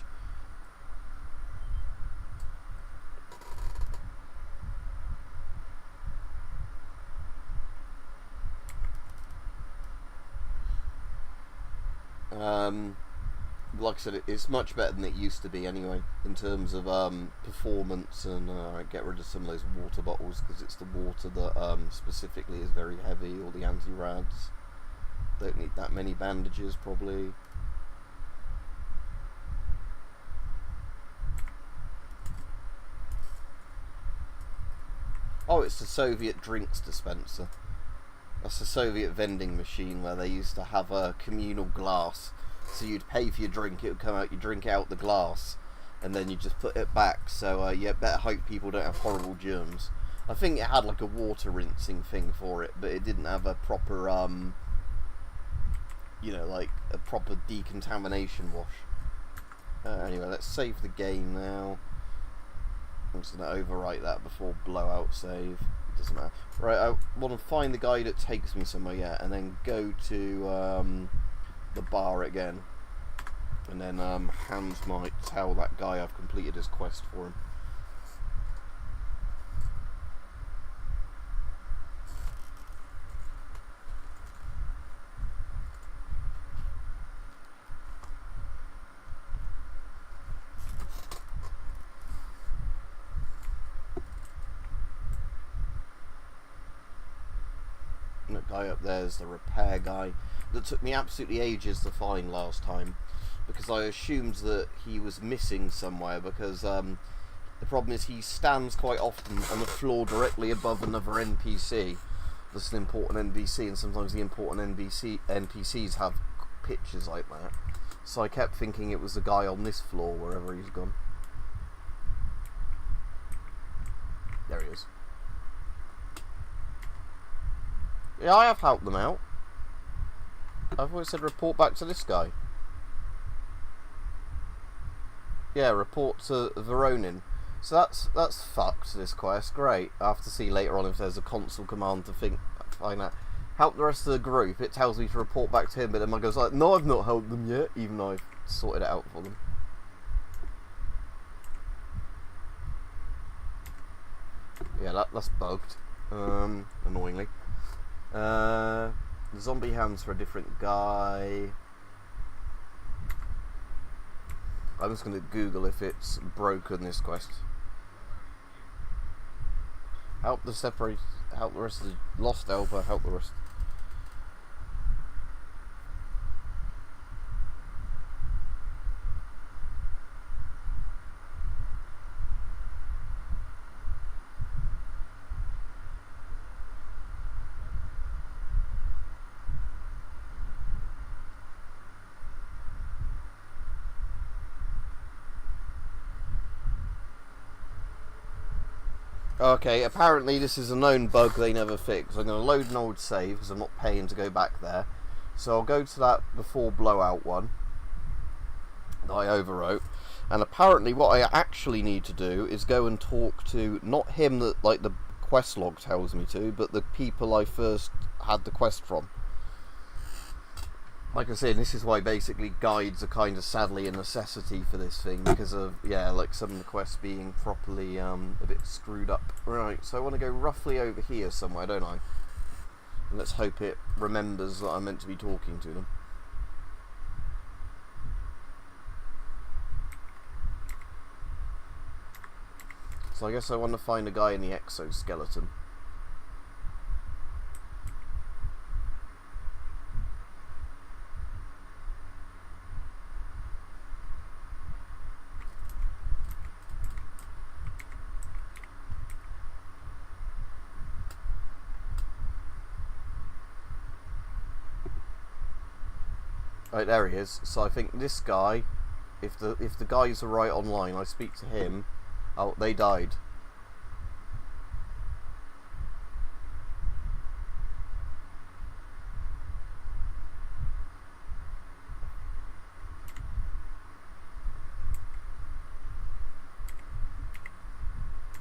Like I said, it's much better than it used to be anyway, in terms of performance, and get rid of some of those water bottles, because it's the water that specifically is very heavy, or the anti-rads. Don't need that many bandages, probably. Oh, it's the Soviet drinks dispenser. That's the Soviet vending machine where they used to have a communal glass. So you'd pay for your drink, it would come out, you drink out the glass, and then you just put it back. So yeah, better hope people don't have horrible germs. I think it had like a water rinsing thing for it, but it didn't have a proper, you know, like a proper decontamination wash. Anyway, let's save the game now. I'm just going to overwrite that before blowout save. It doesn't matter. Right, I want to find the guy that takes me somewhere, yeah, and then go to the bar again, and then Hans might tell that guy I've completed his quest for him. And that guy up there is the repair guy that took me absolutely ages to find last time, because I assumed that he was missing somewhere, because the problem is he stands quite often on the floor directly above another NPC, that's an important NPC, and sometimes the important NPCs have pictures like that. So I kept thinking it was the guy on this floor, wherever he's gone. There he is. Yeah, I have helped them out. I've always said report back to this guy. Yeah, report to Veronin. So that's fucked, this quest. Great. I have to see later on if there's a console command to find out. Help the rest of the group. It tells me to report back to him, but then my goes like, no, I've not helped them yet, even though I've sorted it out for them. Yeah, that's bugged. Annoyingly. The zombie hands for a different guy. I'm just going to Google if it's broken, this quest. Help the rest of the Lost Alpha, help the rest. Okay, apparently this is a known bug they never fix. I'm going to load an old save because I'm not paying to go back there. So I'll go to that before blowout one that I overwrote. And apparently what I actually need to do is go and talk to, not him that like the quest log tells me to, but the people I first had the quest from. Like I said, this is why basically guides are kind of sadly a necessity for this thing, because of, yeah, like some of the quests being properly a bit screwed up. Right, so I want to go roughly over here somewhere, don't I? And let's hope it remembers that I'm meant to be talking to them. So I guess I want to find a guy in the exoskeleton. Right, there he is. So I think this guy, if the guys are right online, I speak to him. Oh, they died.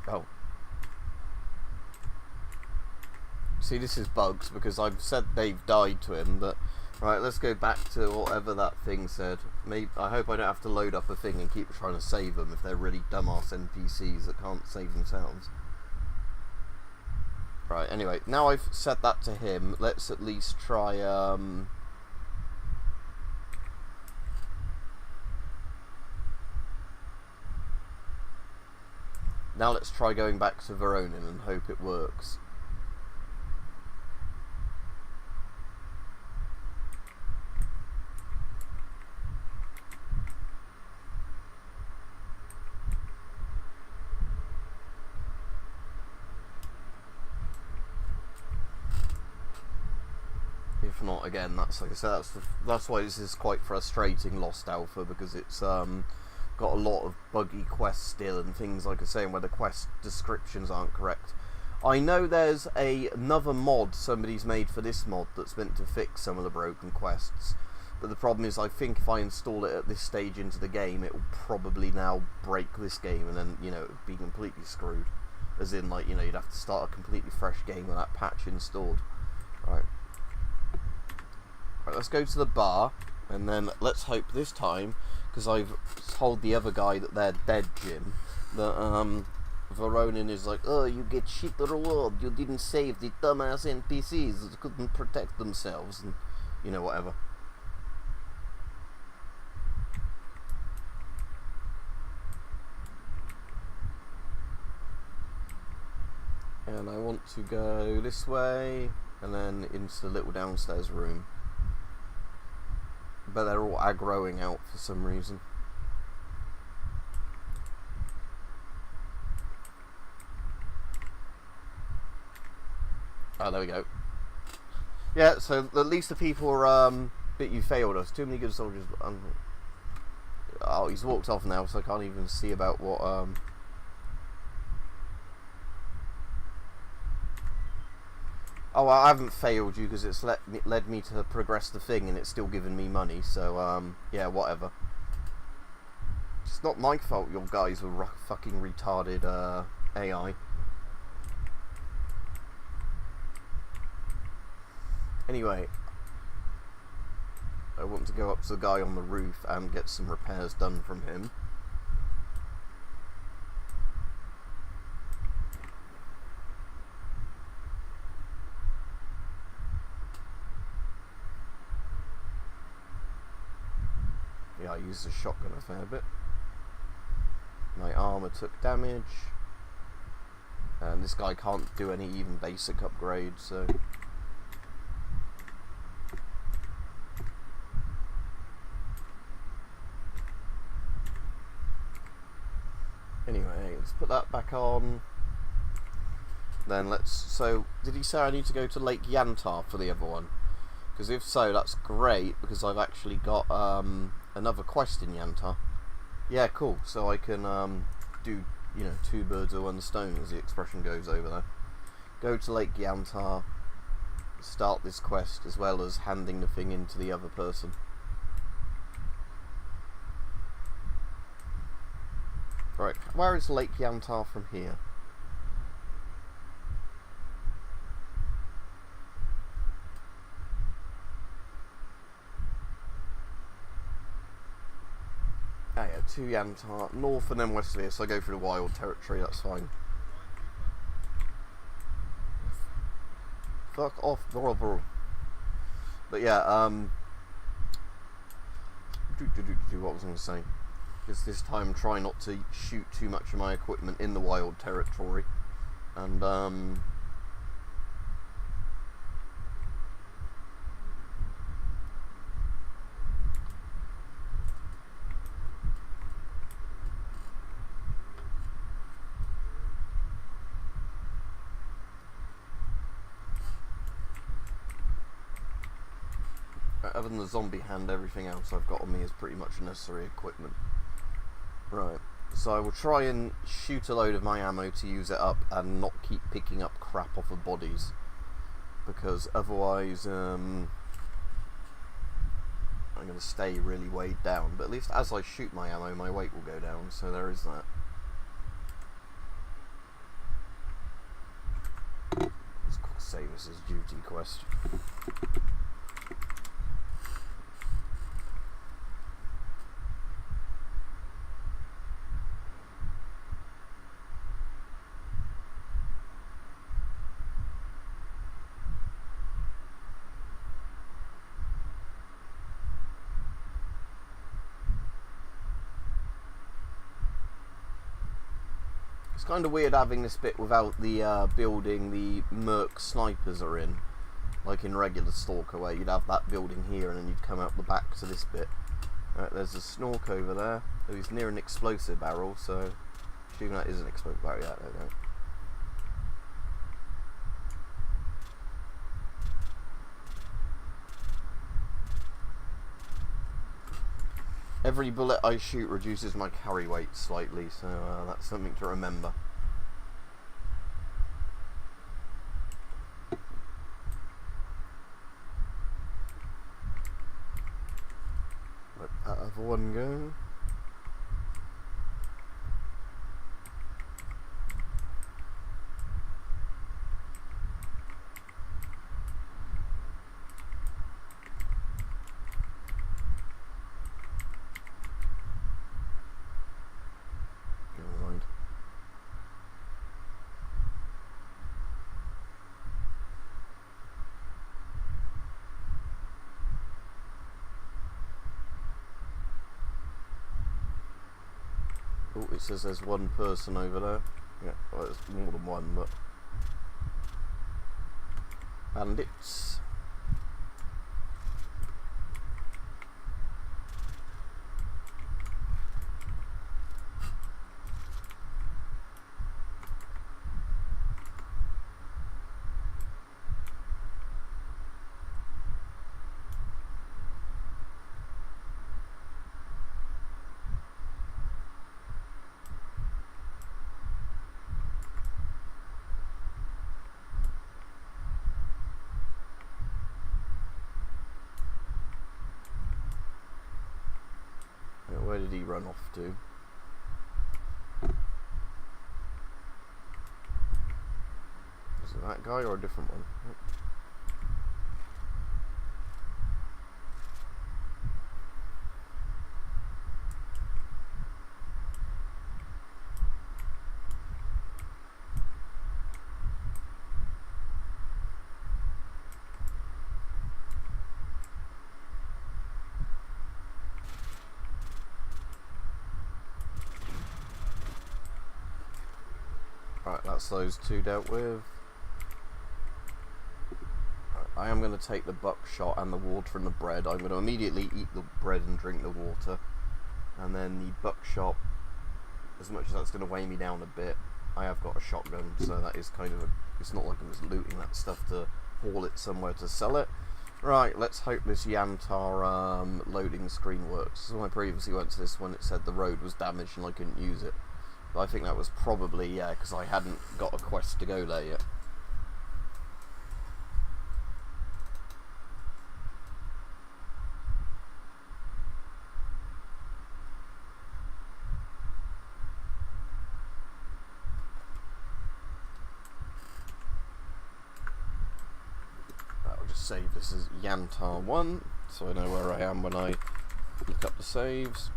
Oh. See, this is bugs because I've said they've died to him, but right, let's go back to whatever that thing said. Maybe I hope I don't have to load up a thing and keep trying to save them if they're really dumbass NPCs that can't save themselves. Right, anyway, now I've said that to him, let's at least try, now let's try going back to Veronin and hope it works. If not, again, that's like I said, that's why this is quite frustrating, Lost Alpha, because it's got a lot of buggy quests still and things like I say, where the quest descriptions aren't correct. I know there's another mod somebody's made for this mod that's meant to fix some of the broken quests, but the problem is I think if I install it at this stage into the game, it will probably now break this game and then, you know, it'll be completely screwed. As in, like, you know, you'd have to start a completely fresh game with that patch installed. Right. Right, let's go to the bar, and then let's hope this time, because I've told the other guy that they're dead, Jim, that Veronin is like, oh, you get shit reward, you didn't save the dumbass NPCs that couldn't protect themselves, and, you know, whatever. And I want to go this way, and then into the little downstairs room. But they're all aggroing out for some reason. Oh, there we go. Yeah, so at least the people are, bit you failed us. Too many good soldiers. Oh, he's walked off now, so I can't even see about what, Oh, I haven't failed you because it's led me to progress the thing and it's still giving me money, so, yeah, whatever. It's not my fault your guys were fucking retarded, AI. Anyway, I want to go up to the guy on the roof and get some repairs done from him. Yeah, I used the shotgun a fair bit. My armor took damage. And this guy can't do any even basic upgrades, so... Anyway, let's put that back on. Then so, did he say I need to go to Lake Yantar for the other one? Because if so, that's great, because I've actually got another quest in Yantar. Yeah, cool. So I can do, you know, two birds with one stone, as the expression goes over there. Go to Lake Yantar, start this quest, as well as handing the thing in to the other person. Right, where is Lake Yantar from here? Ah yeah, to Yantar, north and then west of here, so I go through the wild territory, that's fine. Fuck off, bro. But yeah, what was I going to say? Just this time try not to shoot too much of my equipment in the wild territory. And, other than the zombie hand, everything else I've got on me is pretty much necessary equipment. Right, so I will try and shoot a load of my ammo to use it up and not keep picking up crap off of bodies. Because otherwise, I'm going to stay really weighed down. But at least as I shoot my ammo, my weight will go down, so there is that. Let's save us his duty quest. It's kind of weird having this bit without the building the Merc snipers are in, like in regular Stalker, where you'd have that building here and then you'd come out the back to this bit. Right, there's a Snork over there who's near an explosive barrel, so assuming that is an explosive barrel. Yeah, there we go. Every bullet I shoot reduces my carry weight slightly, so that's something to remember. Let that other one go. Oh, it says there's one person over there. Yeah, well, there's more than one, but... Bandits. Where did he run off to? Is it that guy or a different one? Right, that's those two dealt with. Right, I am going to take the buckshot and the water and the bread. I'm going to immediately eat the bread and drink the water. And then the buckshot, as much as that's going to weigh me down a bit, I have got a shotgun, so that is kind of it's not like I'm just looting that stuff to haul it somewhere to sell it. Right, let's hope this Yantar loading screen works. So when I previously went to this one, it said the road was damaged and I couldn't use it. But I think that was probably, yeah, because I hadn't got a quest to go there yet. I'll just save this as Yantar 1, so I know where I am when I look up the saves.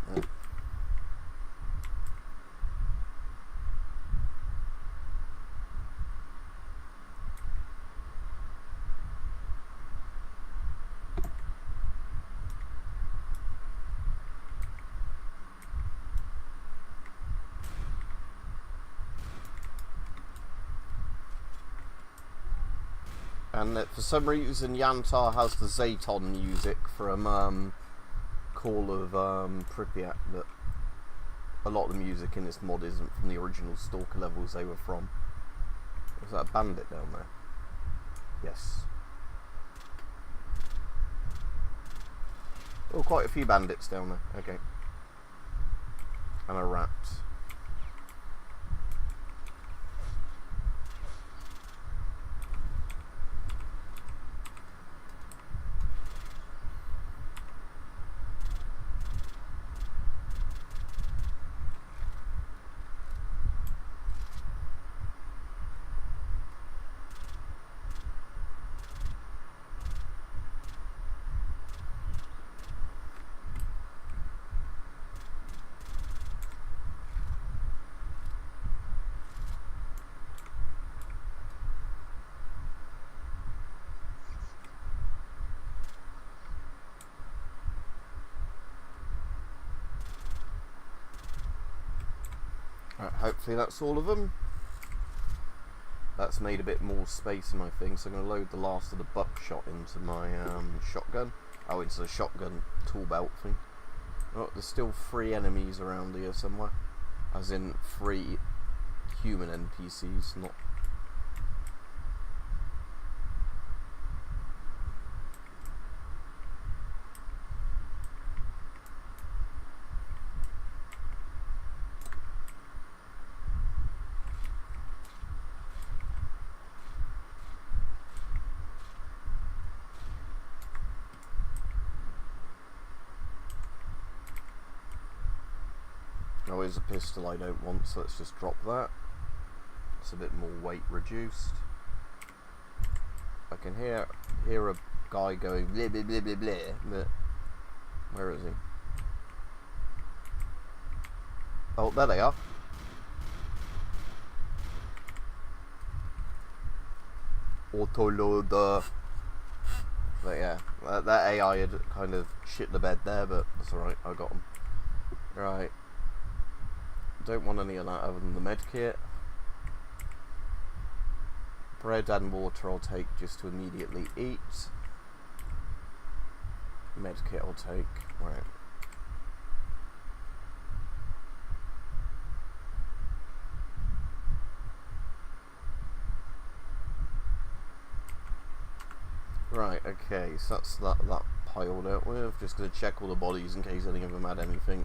And for some reason, Yantar has the Zaton music from Call of Pripyat, but a lot of the music in this mod isn't from the original Stalker levels they were from. Was that a bandit down there? Yes. Oh, quite a few bandits down there. Okay. And a rat. Right, hopefully that's all of them. That's made a bit more space in my thing, so I'm going to load the last of the buckshot into my shotgun. Oh, into the shotgun tool belt thing. Oh, there's still 3 enemies around here somewhere. As in 3 human NPCs, not... Oh, here's a pistol I don't want, so let's just drop that. It's a bit more weight reduced. I can hear a guy going bleh bleh bleh bleh bleh, but where is he? Oh, there they are. Autoloader. But yeah, that AI had kind of shit the bed there, but that's alright, I got him. Right. Don't want any of that other than the med kit. Bread and water I'll take just to immediately eat. Med kit I'll take. Right. Right, okay, so that's that piled out with. Just going to check all the bodies in case any of them had anything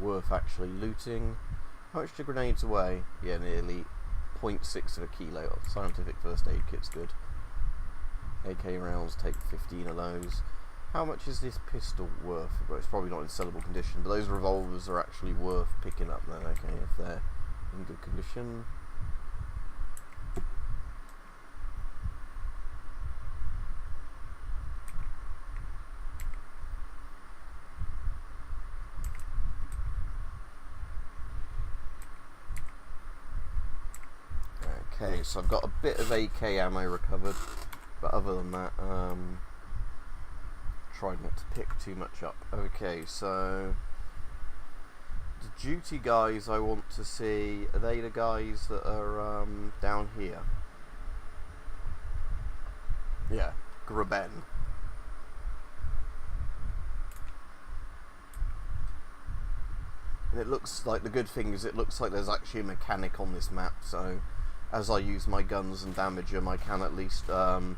worth actually looting. How much do grenades weigh? Yeah, nearly 0.6 of a kilo. Scientific first aid kit's good. AK rounds, take 15 of those. How much is this pistol worth? Well, it's probably not in sellable condition, but those revolvers are actually worth picking up then, okay, if they're in good condition. Okay, so I've got a bit of AK ammo recovered, but other than that, tried not to pick too much up. Okay, so the duty guys I want to see, are they the guys that are down here? Yeah, Graben. And it looks like, the good thing is it looks like there's actually a mechanic on this map, so as I use my guns and damage them, I can at least go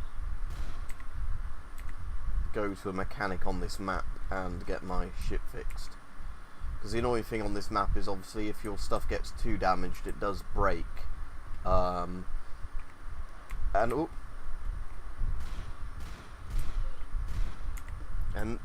to a mechanic on this map and get my shit fixed. Because the annoying thing on this map is obviously if your stuff gets too damaged, it does break. And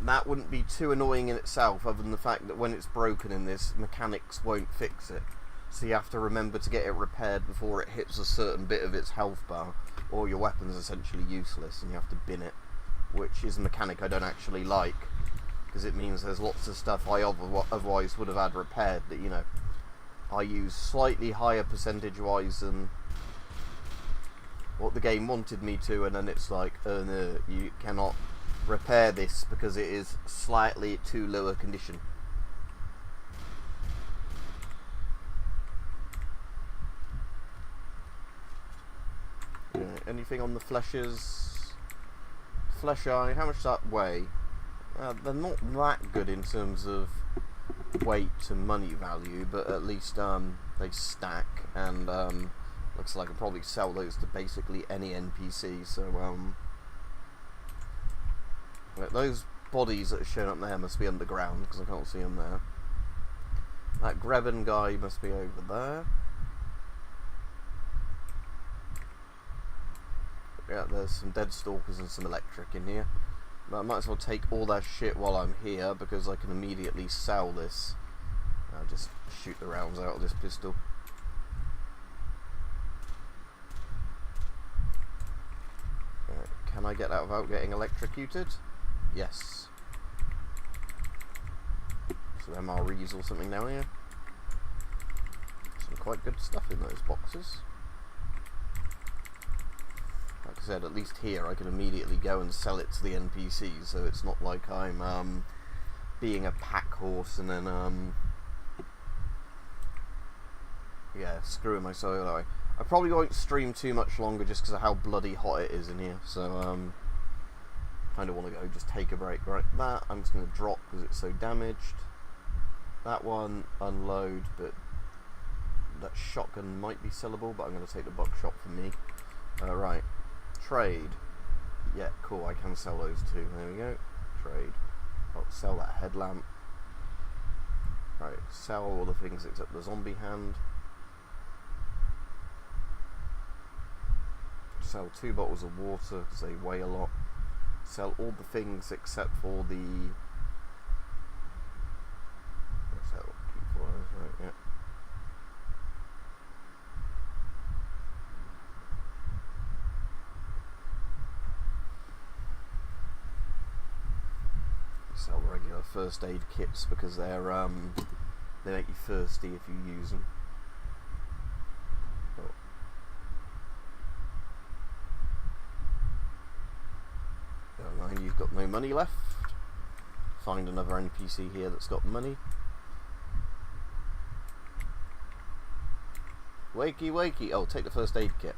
that wouldn't be too annoying in itself, other than the fact that when it's broken in this, mechanics won't fix it. So you have to remember to get it repaired before it hits a certain bit of its health bar, or your weapon's essentially useless and you have to bin it, which is a mechanic I don't actually like, because it means there's lots of stuff I otherwise would have had repaired that, you know, I use slightly higher percentage-wise than what the game wanted me to, and then it's like, oh no, you cannot repair this because it is slightly too low a condition. Anything on the fleshes? Flesh eye, how much does that weigh? They're not that good in terms of weight and money value, but at least they stack, and looks like I can probably sell those to basically any NPC, so those bodies that are shown up there must be underground, because I can't see them there. That Greben guy must be over there. Yeah, there's some dead stalkers and some electric in here. But I might as well take all that shit while I'm here, because I can immediately sell this. I'll just shoot the rounds out of this pistol. Can I get out without getting electrocuted? Yes. Some MREs or something down here. Some quite good stuff in those boxes. Like I said, at least here I can immediately go and sell it to the NPCs, so it's not like I'm being a pack horse and then yeah, screwing my soul away. I probably won't stream too much longer just because of how bloody hot it is in here, so kind of want to go just take a break. Right, that I'm just going to drop because it's so damaged. That one, unload, but that shotgun might be sellable, but I'm going to take the buckshot for me. Right, trade. Yeah, cool, I can sell those too. There we go. Trade. I'll sell that headlamp. Right, sell all the things except the zombie hand. Sell 2 bottles of water because they weigh a lot. Sell all the things except for the... Sell Q4, right, yeah. Sell regular first aid kits because they're they make you thirsty if you use them. Oh. Never mind, you've got no money left. Find another NPC here that's got money. Wakey wakey. Oh, take the first aid kit.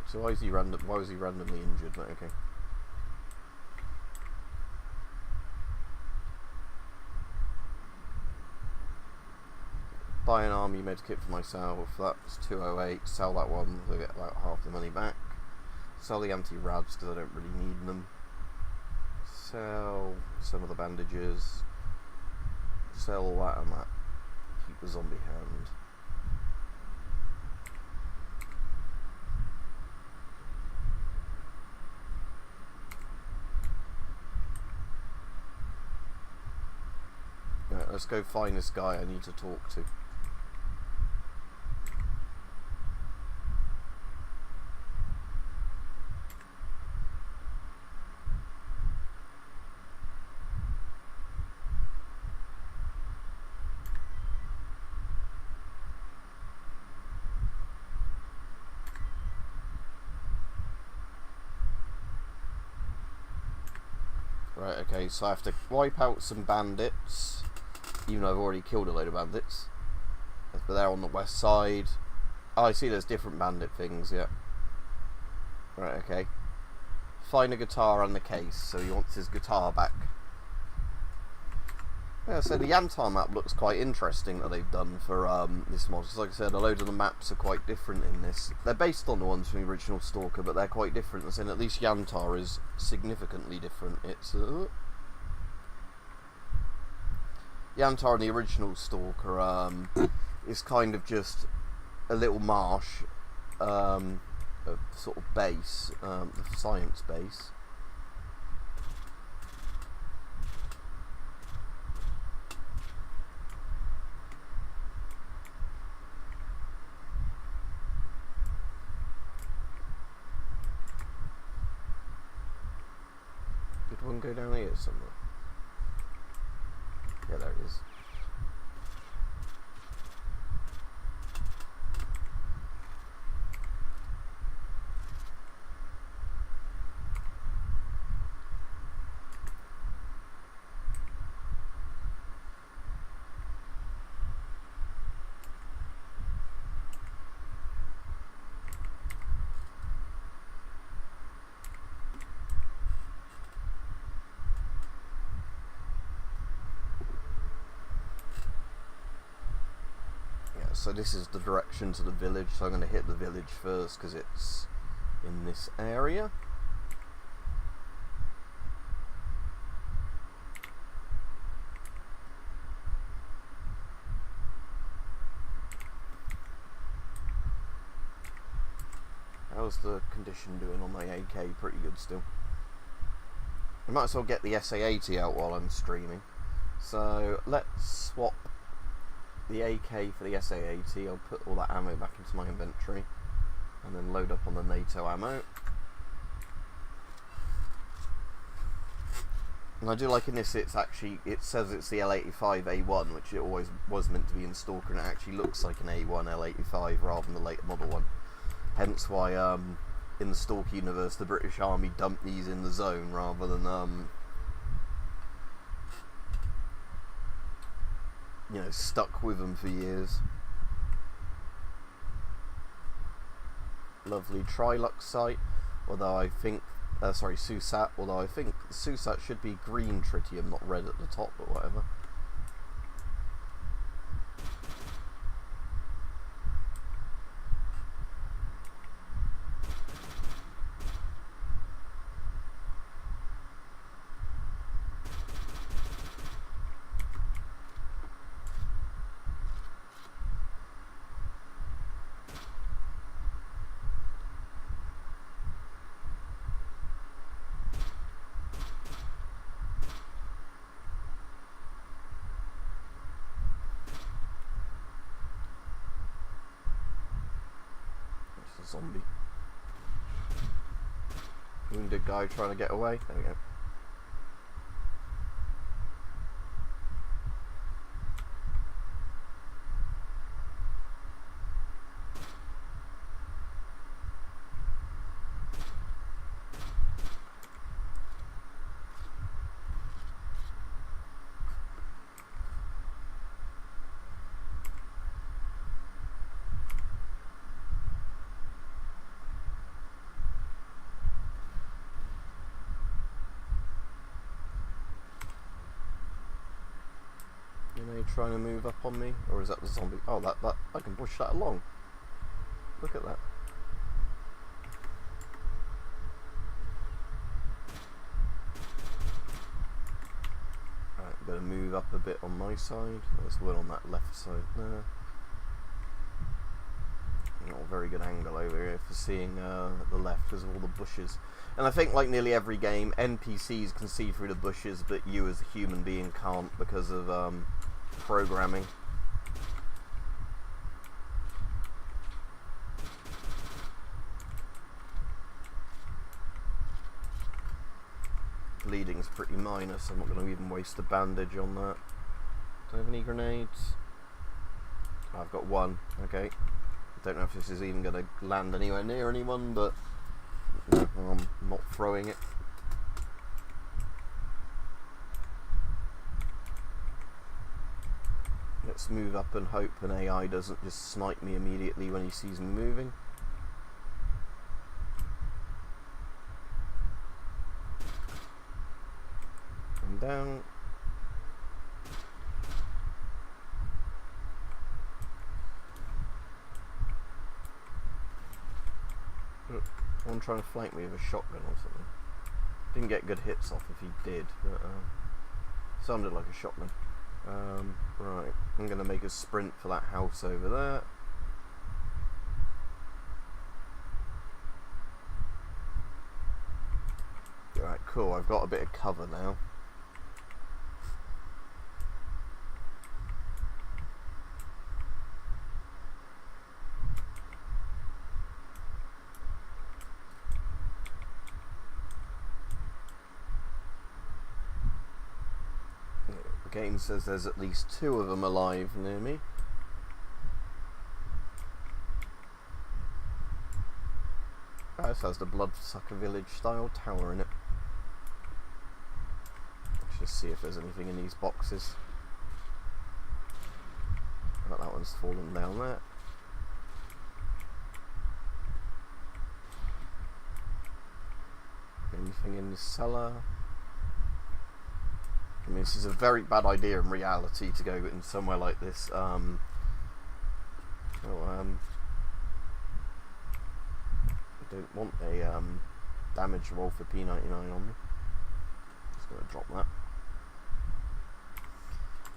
So why was he randomly injured? Right, okay. Buy an army medkit for myself. That's 208. Sell that one. So I get about half the money back. Sell the anti-rads because I don't really need them. Sell some of the bandages. Sell all that and that. Keep the zombie hand. let's go find this guy I need to talk to. Right, okay, so I have to wipe out some bandits, even though I've already killed a load of bandits. But they're on the west side. Oh, I see there's different bandit things, yeah. Right, okay. Find a guitar and the case, so he wants his guitar back. Yeah, so the Yantar map looks quite interesting that they've done for this mod. Because like I said, a load of the maps are quite different in this. They're based on the ones from the original Stalker, but they're quite different. And at least Yantar is significantly different. It's Yantar in the original Stalker is kind of just a little marsh, a sort of base, the science base. Did one go down here somewhere? Yeah, there it is. So this is the direction to the village, so I'm going to hit the village first because it's in this area. How's the condition doing on my AK? Pretty good still. I might as well get the SA-80 out while I'm streaming. So let's swap the AK for the SA-80. I'll put all that ammo back into my inventory and then load up on the NATO ammo. And I do like in this, it's actually, it says it's the L85A1, which it always was meant to be in Stalker, and it actually looks like an A1 L85 rather than the later model one. Hence why in the Stalker universe the British Army dumped these in the zone rather than you know, stuck with them for years. Lovely Trilux site, although I think, sorry, Susat, although I think Susat should be green tritium, not red at the top, but whatever. Zombie. Wounded guy trying to get away. There we go. Are they trying to move up on me? Or is that the zombie? Oh, that I can push that along. Look at that. Alright, I'm going to move up a bit on my side. There's one on that left side there. Not a very good angle over here for seeing the left because of all the bushes. And I think, like nearly every game, NPCs can see through the bushes, but you as a human being can't because of programming. Bleeding's pretty minor, so I'm not going to even waste a bandage on that. Do I have any grenades? Oh, I've got one. Okay. Don't know if this is even going to land anywhere near anyone, but no, I'm not throwing it. Let's move up and hope an AI doesn't just snipe me immediately when he sees me moving. I'm down. One trying to flank me with a shotgun or something. Didn't get good hits off if he did, but sounded like a shotgun. Right, I'm going to make a sprint for that house over there. Alright, cool, I've got a bit of cover now. The game says there's at least 2 of them alive near me. Oh, this has the Bloodsucker Village style tower in it. Let's just see if there's anything in these boxes. Oh, that one's fallen down there. Anything in the cellar? I mean, this is a very bad idea in reality to go in somewhere like this. I don't want a damage roll for P99 on me. Just gonna drop that.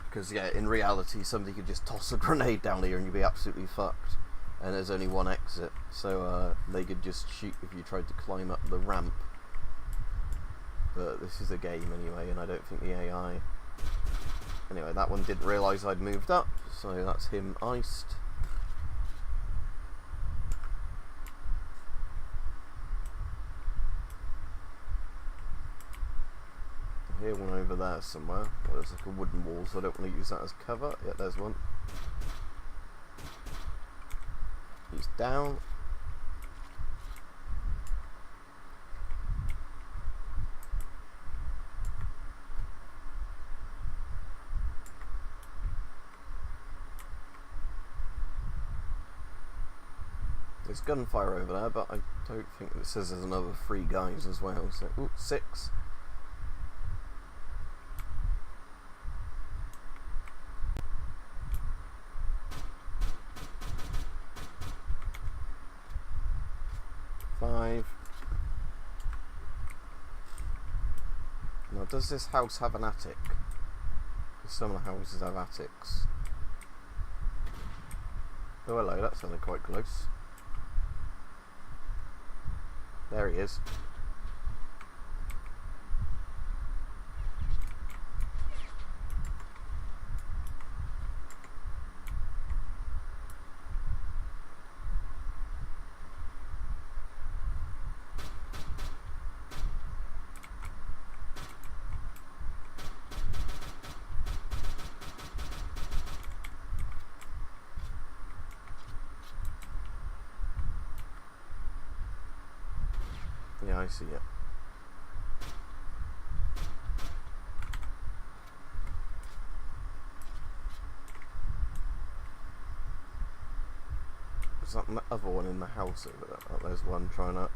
Because yeah, in reality, somebody could just toss a grenade down here and you'd be absolutely fucked. And there's only one exit, so they could just shoot if you tried to climb up the ramp. But this is a game anyway, and I don't think the AI... Anyway, that one didn't realise I'd moved up, so that's him iced. I hear one over there somewhere. Well, there's like a wooden wall, so I don't want to use that as cover. Yeah, there's one. He's down. There's gunfire over there, but I don't think it says there's another 3 guys as well. So, ooh, 6. Five. Now, does this house have an attic? Because some of the houses have attics. Oh, hello, that sounded quite close. There he is. Yeah, I see it. There's that other one in the house over there. Oh, there's one trying up.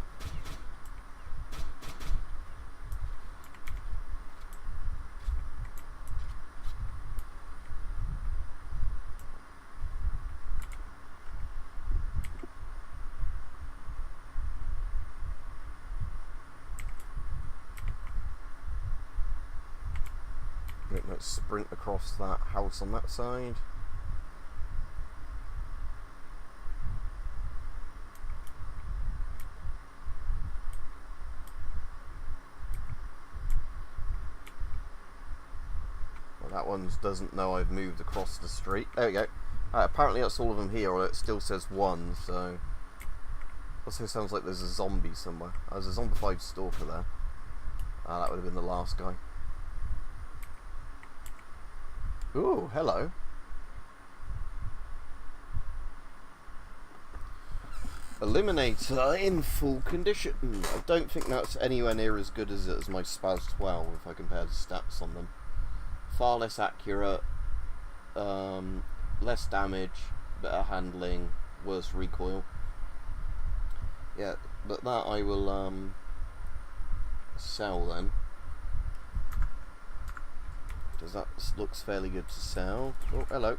Let's sprint across that house on that side. That one doesn't know I've moved across the street. There we go. Apparently that's all of them here, although it still says one, so... Also sounds like there's a zombie somewhere. There's a zombified stalker there. That would have been the last guy. Ooh, hello. Eliminator in full condition. I don't think that's anywhere near as good as my Spaz 12 if I compare the stats on them. Far less accurate, less damage, better handling, worse recoil. Yeah, but that I will sell then. Because that looks fairly good to sell. Oh, hello.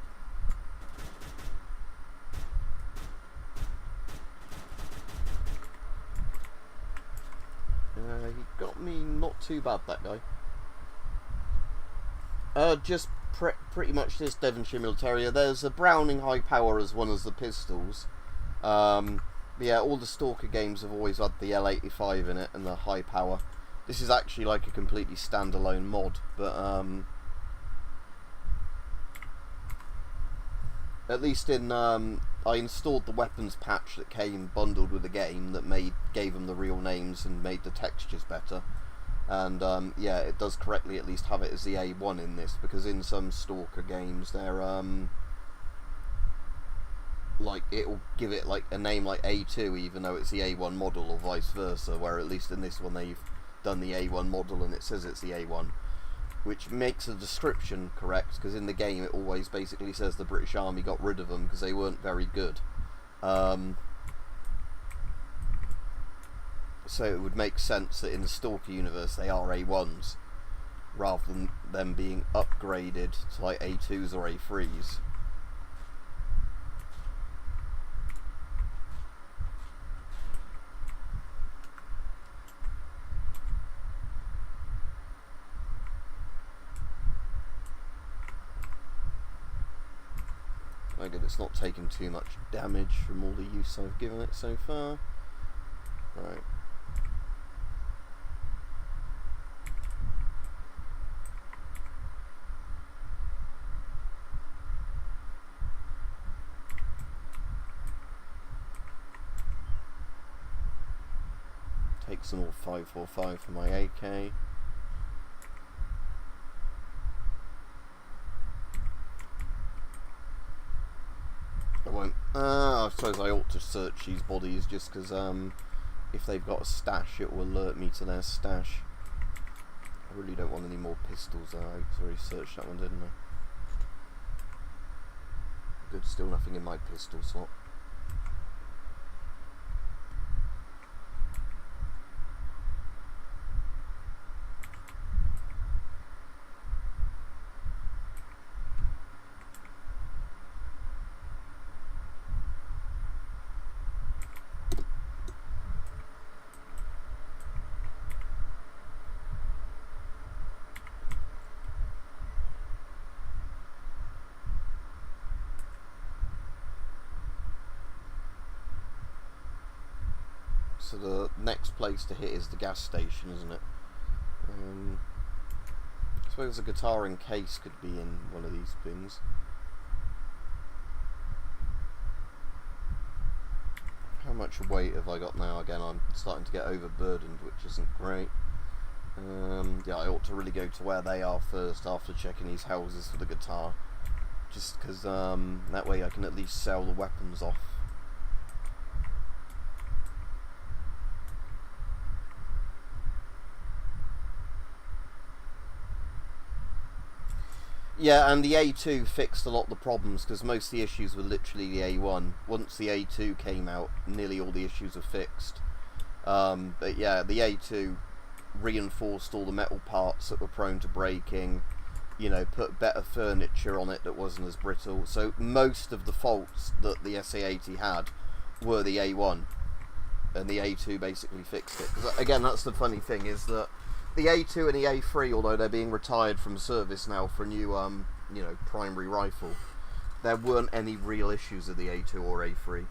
He got me not too bad, that guy. Just pretty much this Devonshire Mule Terrier. There's a Browning high power as one as the pistols. Yeah, all the Stalker games have always had the L85 in it and the high power. This is actually like a completely standalone mod, but at least in I installed the weapons patch that came bundled with the game that gave them the real names and made the textures better. And yeah, it does correctly at least have it as the A1 in this, because in some Stalker games they're like it'll give it like a name like A2 even though it's the A1 model, or vice versa, where at least in this one they've done the A1 model and it says it's the A1, which makes the description correct, because in the game it always basically says the British Army got rid of them because they weren't very good. So it would make sense that in the Stalker universe they are A1s rather than them being upgraded to like A2s or A3s. Good, it's not taken too much damage from all the use I've given it so far. Right. Take some more 545 for my AK. I suppose I ought to search these bodies just because if they've got a stash it will alert me to their stash. I really don't want any more pistols. I already searched that one, didn't I? Good, still nothing in my pistol slot. So the next place to hit is the gas station, isn't it? I suppose a guitar and case could be in one of these bins. How much weight have I got now? Again, I'm starting to get overburdened, which isn't great. Yeah, I ought to really go to where they are first after checking these houses for the guitar. Just because that way I can at least sell the weapons off. Yeah, and the A2 fixed a lot of the problems, because most of the issues were literally the A1. Once the A2 came out, nearly all the issues were fixed. But yeah, the A2 reinforced all the metal parts that were prone to breaking, you know, put better furniture on it that wasn't as brittle. So most of the faults that the SA80 had were the A1, and the A2 basically fixed it. 'Cause again, that's the funny thing, is that the A2 and the A3, although they're being retired from service now for a new, you know, primary rifle, there weren't any real issues with the A2 or A3.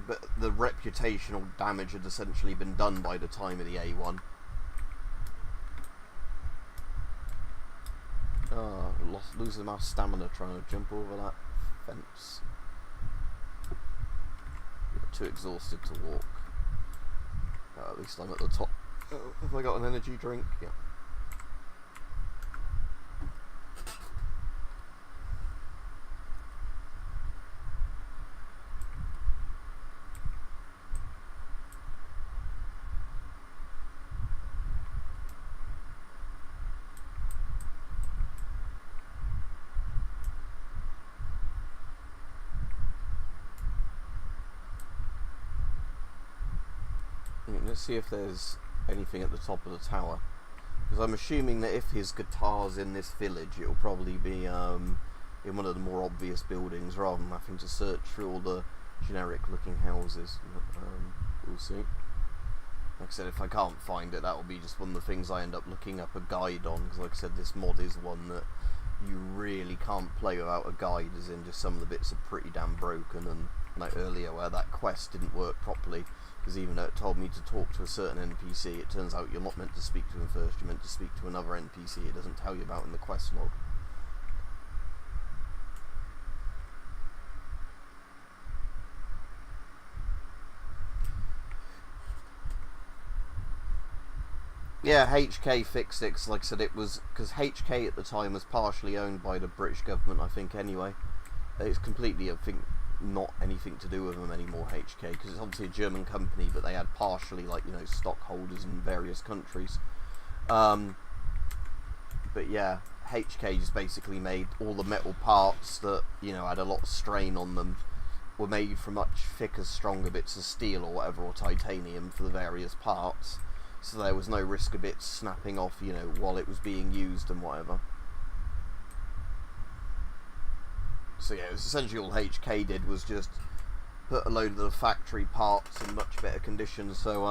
But the reputational damage had essentially been done by the time of the A1. Oh, losing my stamina trying to jump over that fence. Too exhausted to walk. At least I'm at the top. Oh, have I got an energy drink? Yeah. Let's see if there's anything at the top of the tower, because I'm assuming that if his guitar's in this village, it'll probably be in one of the more obvious buildings, rather than having to search through all the generic looking houses. We'll see. Like I said, if I can't find it, that will be just one of the things I end up looking up a guide on, because like I said, this mod is one that you really can't play without a guide, as in just some of the bits are pretty damn broken, and like earlier where that quest didn't work properly, because even though it told me to talk to a certain NPC, it turns out you're not meant to speak to him first, you're meant to speak to another NPC it doesn't tell you about in the quest log. Yeah, HK fixed it, 'cause like I said, it was because HK at the time was partially owned by the British government, I think, anyway. It's completely, I think, not anything to do with them anymore, HK, because it's obviously a German company, but they had partially, like, you know, stockholders in various countries. But yeah, HK just basically made all the metal parts that, you know, had a lot of strain on them, were made from much thicker, stronger bits of steel or whatever, or titanium for the various parts, so there was no risk of it snapping off, you know, while it was being used and whatever. So yeah, it was essentially all HK did was just put a load of the factory parts in much better condition. So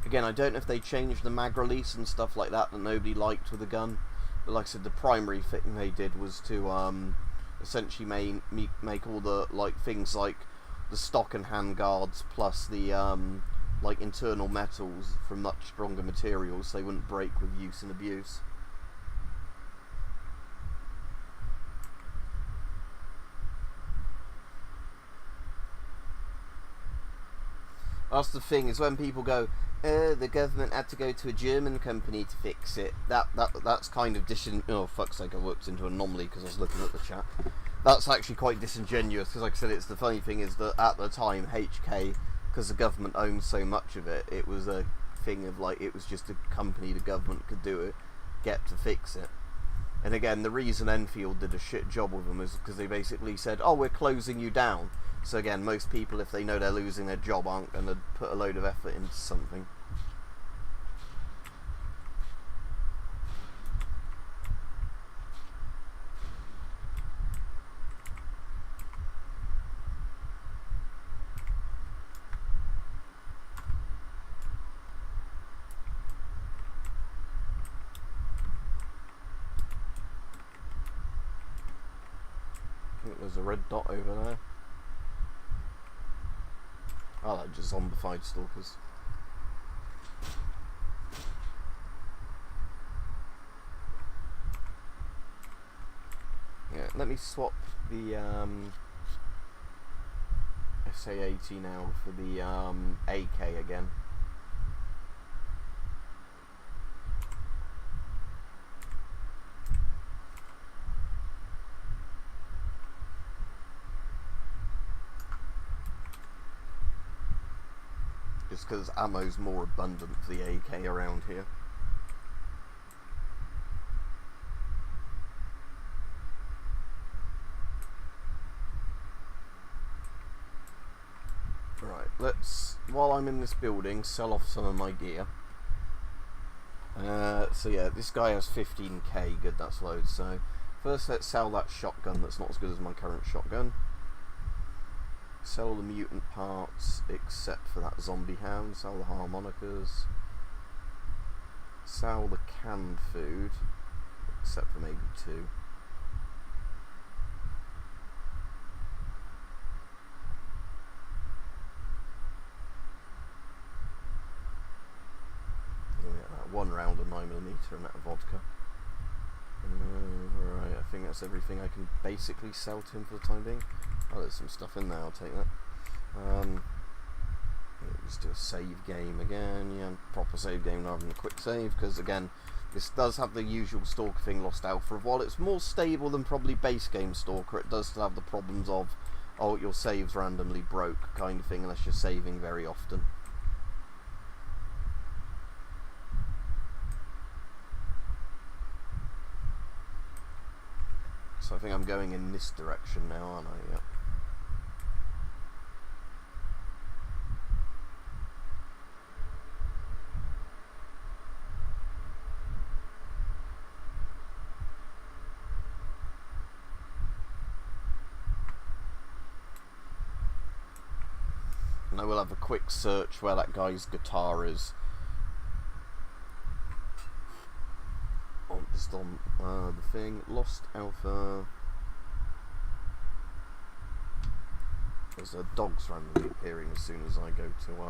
again, I don't know if they changed the mag release and stuff like that nobody liked with the gun, but like I said, the primary thing they did was to essentially make all the things like the stock and handguards plus the like internal metals from much stronger materials, so they wouldn't break with use and abuse. That's the thing, is when people go, the government had to go to a German company to fix it. That's kind of oh, fuck's sake, I worked into an anomaly because I was looking at the chat. That's actually quite disingenuous, because like I said, it's the funny thing is that at the time, HK, because the government owned so much of it, it was a thing of like, it was just a company the government could do it, get to fix it. And again, the reason Enfield did a shit job with them is because they basically said, oh, we're closing you down. So again, most people, if they know they're losing their job, aren't going to put a load of effort into something. I think there's a red dot over there. Oh, they're just zombified stalkers. Yeah, let me swap the SA-80 now for the AK again. Just because ammo's more abundant for the AK around here. Right, let's, while I'm in this building, sell off some of my gear. So yeah, this guy has 15k, good, that's loads. So first let's sell that shotgun that's not as good as my current shotgun. Sell the mutant parts except for that zombie hound. Sell the harmonicas. Sell the canned food except for maybe 2. one round of 9mm and a vodka. Right, I think that's everything I can basically sell to him for the time being. Oh, there's some stuff in there, I'll take that. Let's do a save game again, yeah, proper save game rather than a quick save, because again, this does have the usual Stalker thing, Lost Alpha, of while it's more stable than probably base game Stalker, it does still have the problems of, oh, your saves randomly broke kind of thing, unless you're saving very often. So I think I'm going in this direction now, aren't I? Yep. And I will have a quick search where that guy's guitar is. Just on the thing, Lost Alpha. There's dogs randomly appearing as soon as I go to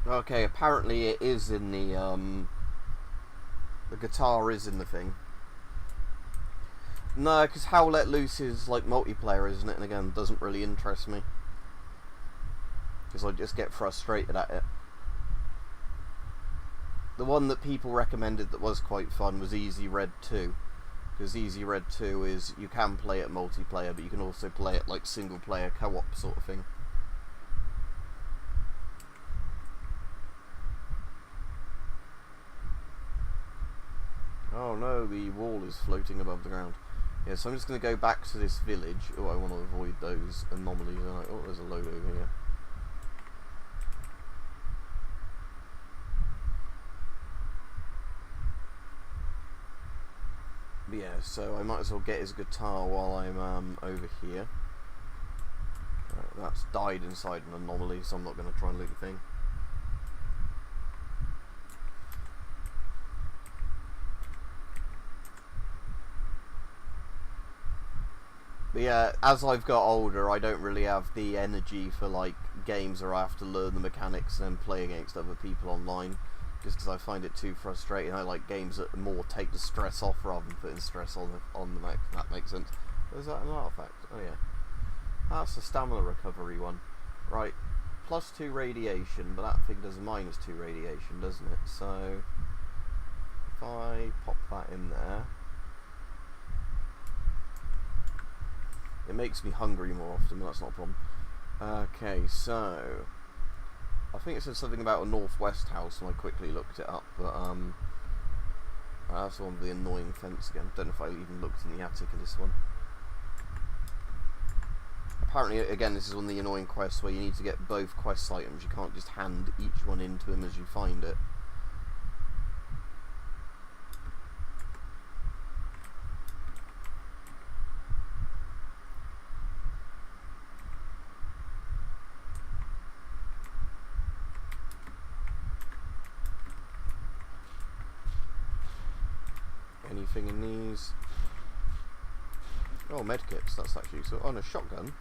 Okay, apparently it is in the guitar is in the thing. No, because How Let Loose is like multiplayer, isn't it? And again, doesn't really interest me. Because I just get frustrated at it. The one that people recommended that was quite fun was Easy Red 2. Because Easy Red 2 is, you can play it multiplayer, but you can also play it like single player co-op sort of thing. Oh no, the wall is floating above the ground. Yeah, so I'm just going to go back to this village. Oh, I want to avoid those anomalies. Oh, there's a load over here. But yeah, so I might as well get his guitar while I'm over here. Right, that's died inside an anomaly, so I'm not going to try and loot the thing. But yeah, as I've got older, I don't really have the energy for like games where I have to learn the mechanics and then play against other people online, just because I find it too frustrating. I like games that more take the stress off rather than putting stress on the mech. That makes sense. Is that an artifact? Oh yeah, that's the stamina recovery one. Right, +2 radiation, but that thing does -2 radiation, doesn't it? So if I pop that in there, it makes me hungry more often, but that's not a problem. Okay, so I think it said something about a northwest house, and I quickly looked it up, but that's the one with the annoying fence again. Don't know if I even looked in the attic of this one. Apparently, again, this is one of the annoying quests where you need to get both quest items. You can't just hand each one into him as you find it. Anything in these? Oh, medkits, that's actually so. Oh, no, shotgun.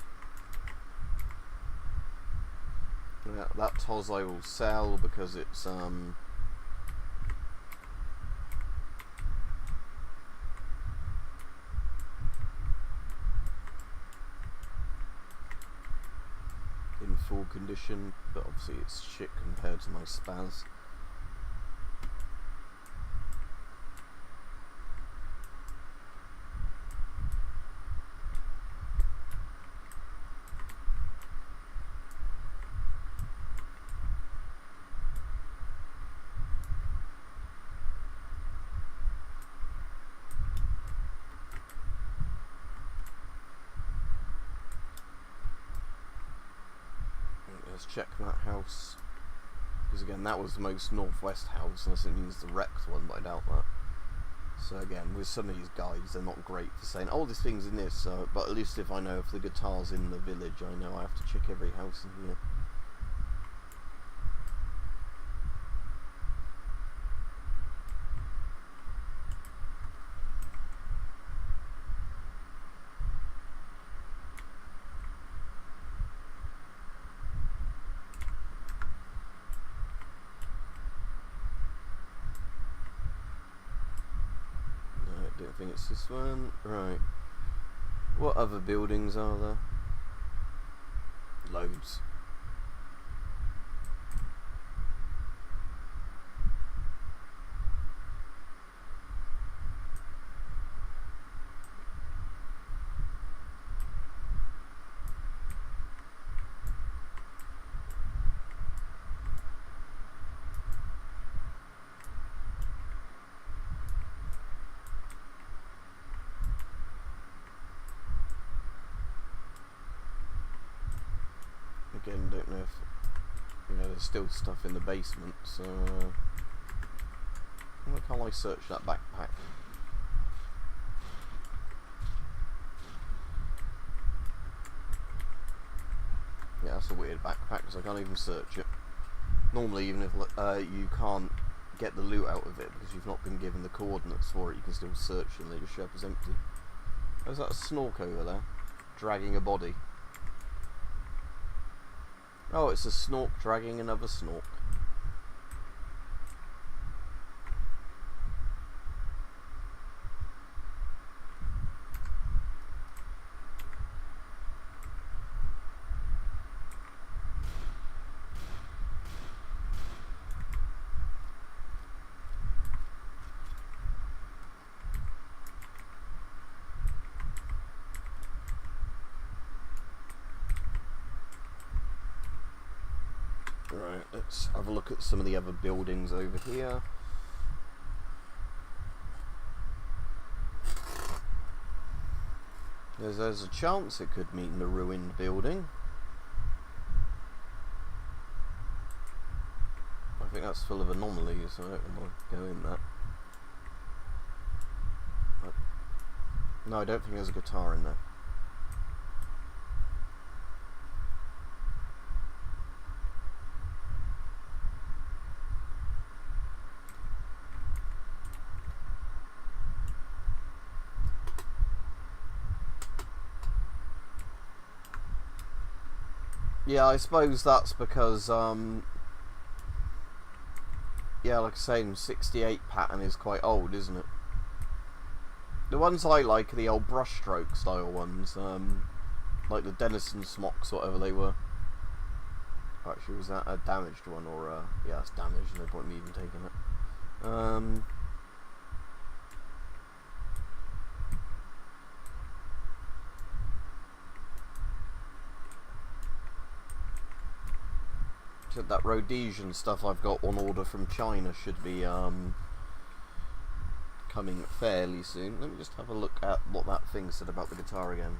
Yeah, that Toz I will sell because it's in full condition, but obviously it's shit compared to my spaz. let's check that house. Because again, that was the most northwest house, unless it means the wrecked one, but I doubt that. So again, with some of these guides, they're not great for saying, oh, this thing's in this, but at least if I know if the guitar's in the village, I know I have to check every house in here. I don't think it's this one. Right. What other buildings are there? Loads. Again, don't know if, you know, there's still stuff in the basement, so why can't I search that backpack? Yeah, that's a weird backpack because I can't even search it. Normally, even if you can't get the loot out of it because you've not been given the coordinates for it, you can still search it and they just show up as empty. There's that snork over there, dragging a body. Oh, it's a snork dragging another snork. Right, let's have a look at some of the other buildings over here. There's a chance it could meet in a ruined building. I think that's full of anomalies, so I don't want to go in that. No, I don't think there's a guitar in there. Yeah, I suppose that's because, yeah, like I say, 68 pattern is quite old, isn't it? The ones I like are the old brushstroke style ones, like the Denison smocks, whatever they were. Actually, was that a damaged one, or, yeah, it's damaged, no point in me even taking it. That Rhodesian stuff I've got on order from China should be coming fairly soon. Let me just have a look at what that thing said about the guitar again.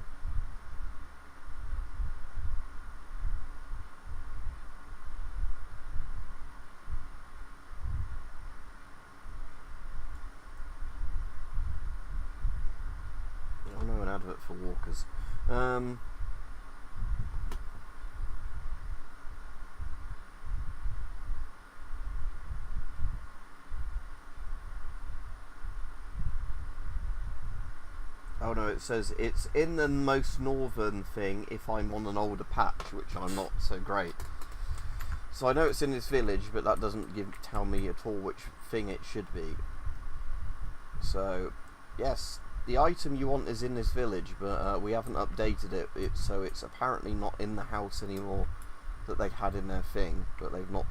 Oh no, an advert for walkers. Oh no, it says it's in the most northern thing if I'm on an older patch, which I'm not so great. So I know it's in this village, but that doesn't tell me at all which thing it should be. So, yes, the item you want is in this village, but we haven't updated it, so it's apparently not in the house anymore that they had in their thing, but they've not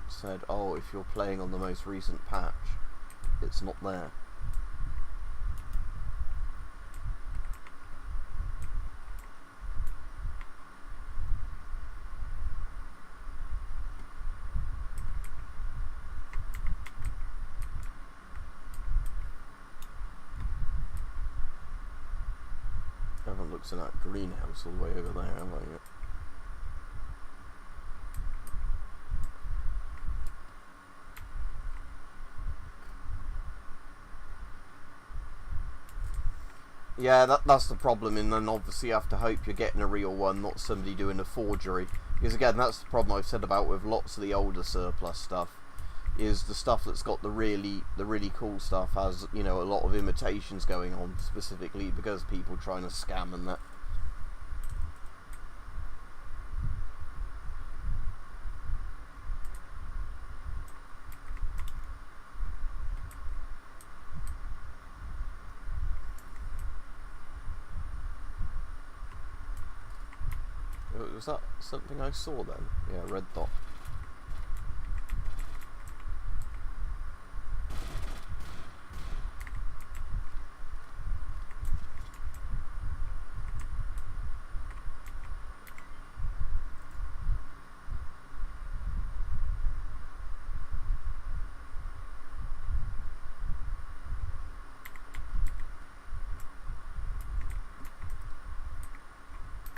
said, oh, if you're playing on the most recent patch, it's not there. I haven't looked at that greenhouse all the way over there, have I yet? Yeah, that's the problem, and then obviously you have to hope you're getting a real one, not somebody doing a forgery. Because again, that's the problem I've said about with lots of the older surplus stuff, is the stuff that's got the really cool stuff has, you know, a lot of imitations going on, specifically because people trying to scam and that. Was that something I saw then? Yeah, red dot.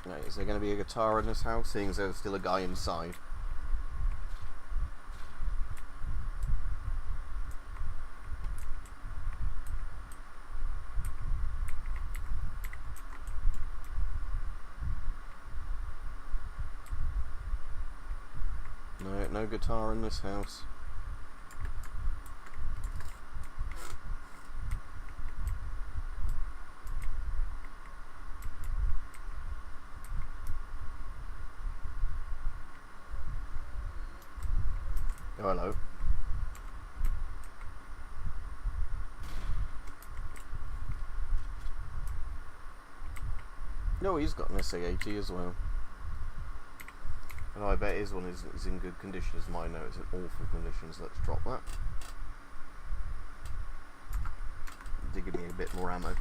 Right, is there going to be a guitar in this house, seeing as there's still a guy inside? No, no guitar in this house. Oh, hello. No, he's got an SA80 as well. And I bet his one is in good condition as mine. No, it's in awful conditions. Let's drop that. Digging me a bit more ammo.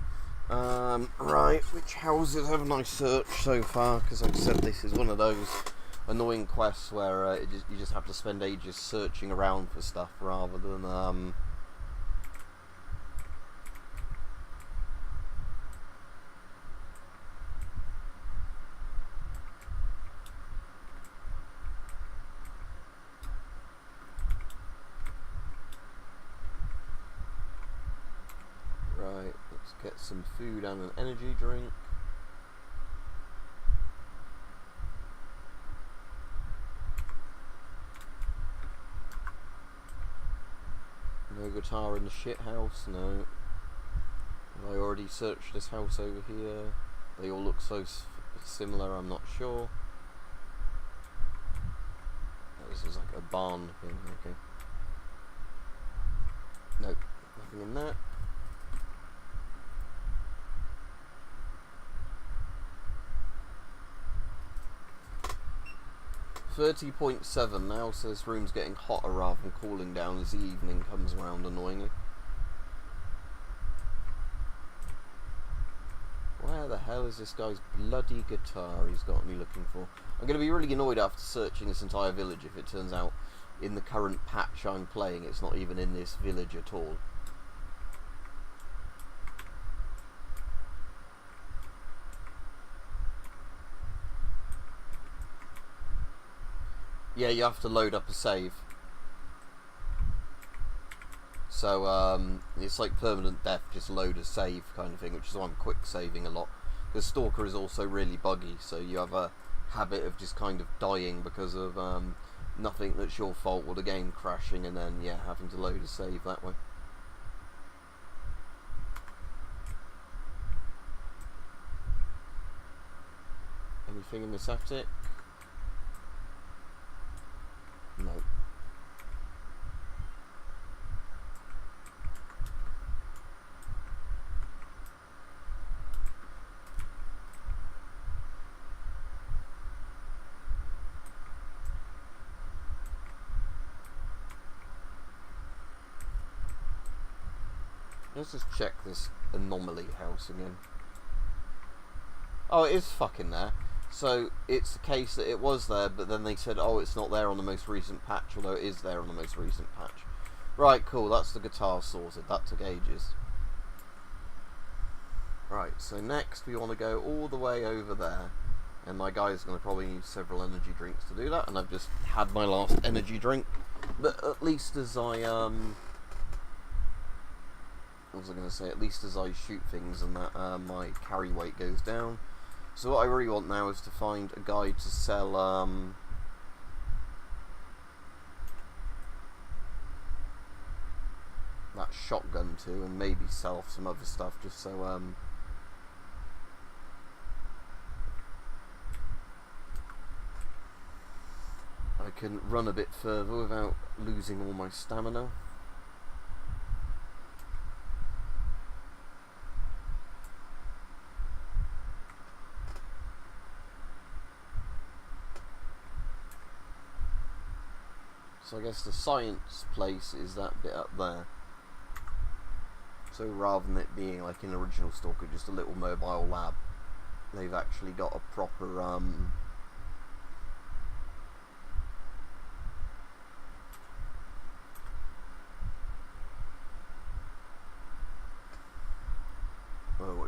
Right, which houses haven't I searched so far? Because like I said, this is one of those annoying quests where you just have to spend ages searching around for stuff rather than Right, let's get some food and an energy drink. No guitar in the shit house, no. Have I already searched this house over here? They all look so similar, I'm not sure. Oh, this is like a barn thing, okay. Nope, nothing in there. .7 now, so this room's getting hotter rather than cooling down as the evening comes around annoyingly. Where the hell is this guy's bloody guitar he's got me looking for? I'm going to be really annoyed after searching this entire village if it turns out in the current patch I'm playing it's not even in this village at all. Yeah, you have to load up a save. So, it's like permanent death, just load a save kind of thing, which is why I'm quick saving a lot. Because Stalker is also really buggy, so you have a habit of just kind of dying because of nothing that's your fault or the game crashing and then, yeah, having to load a save that way. Anything in this attic? No. Let's just check this anomaly house again. Oh, it is fucking there. So it's the case that it was there, but then they said, oh, it's not there on the most recent patch, although it is there on the most recent patch. Right, cool, that's the guitar sorted. That took ages. Right, so next we want to go all the way over there. And my guy's going to probably need several energy drinks to do that, and I've just had my last energy drink. But at least as I what was I going to say? At least as I shoot things and that, my carry weight goes down. So what I really want now is to find a guy to sell that shotgun to, and maybe sell off some other stuff, just so I can run a bit further without losing all my stamina. So I guess the science place is that bit up there. So rather than it being like an original Stalker, just a little mobile lab, they've actually got a proper what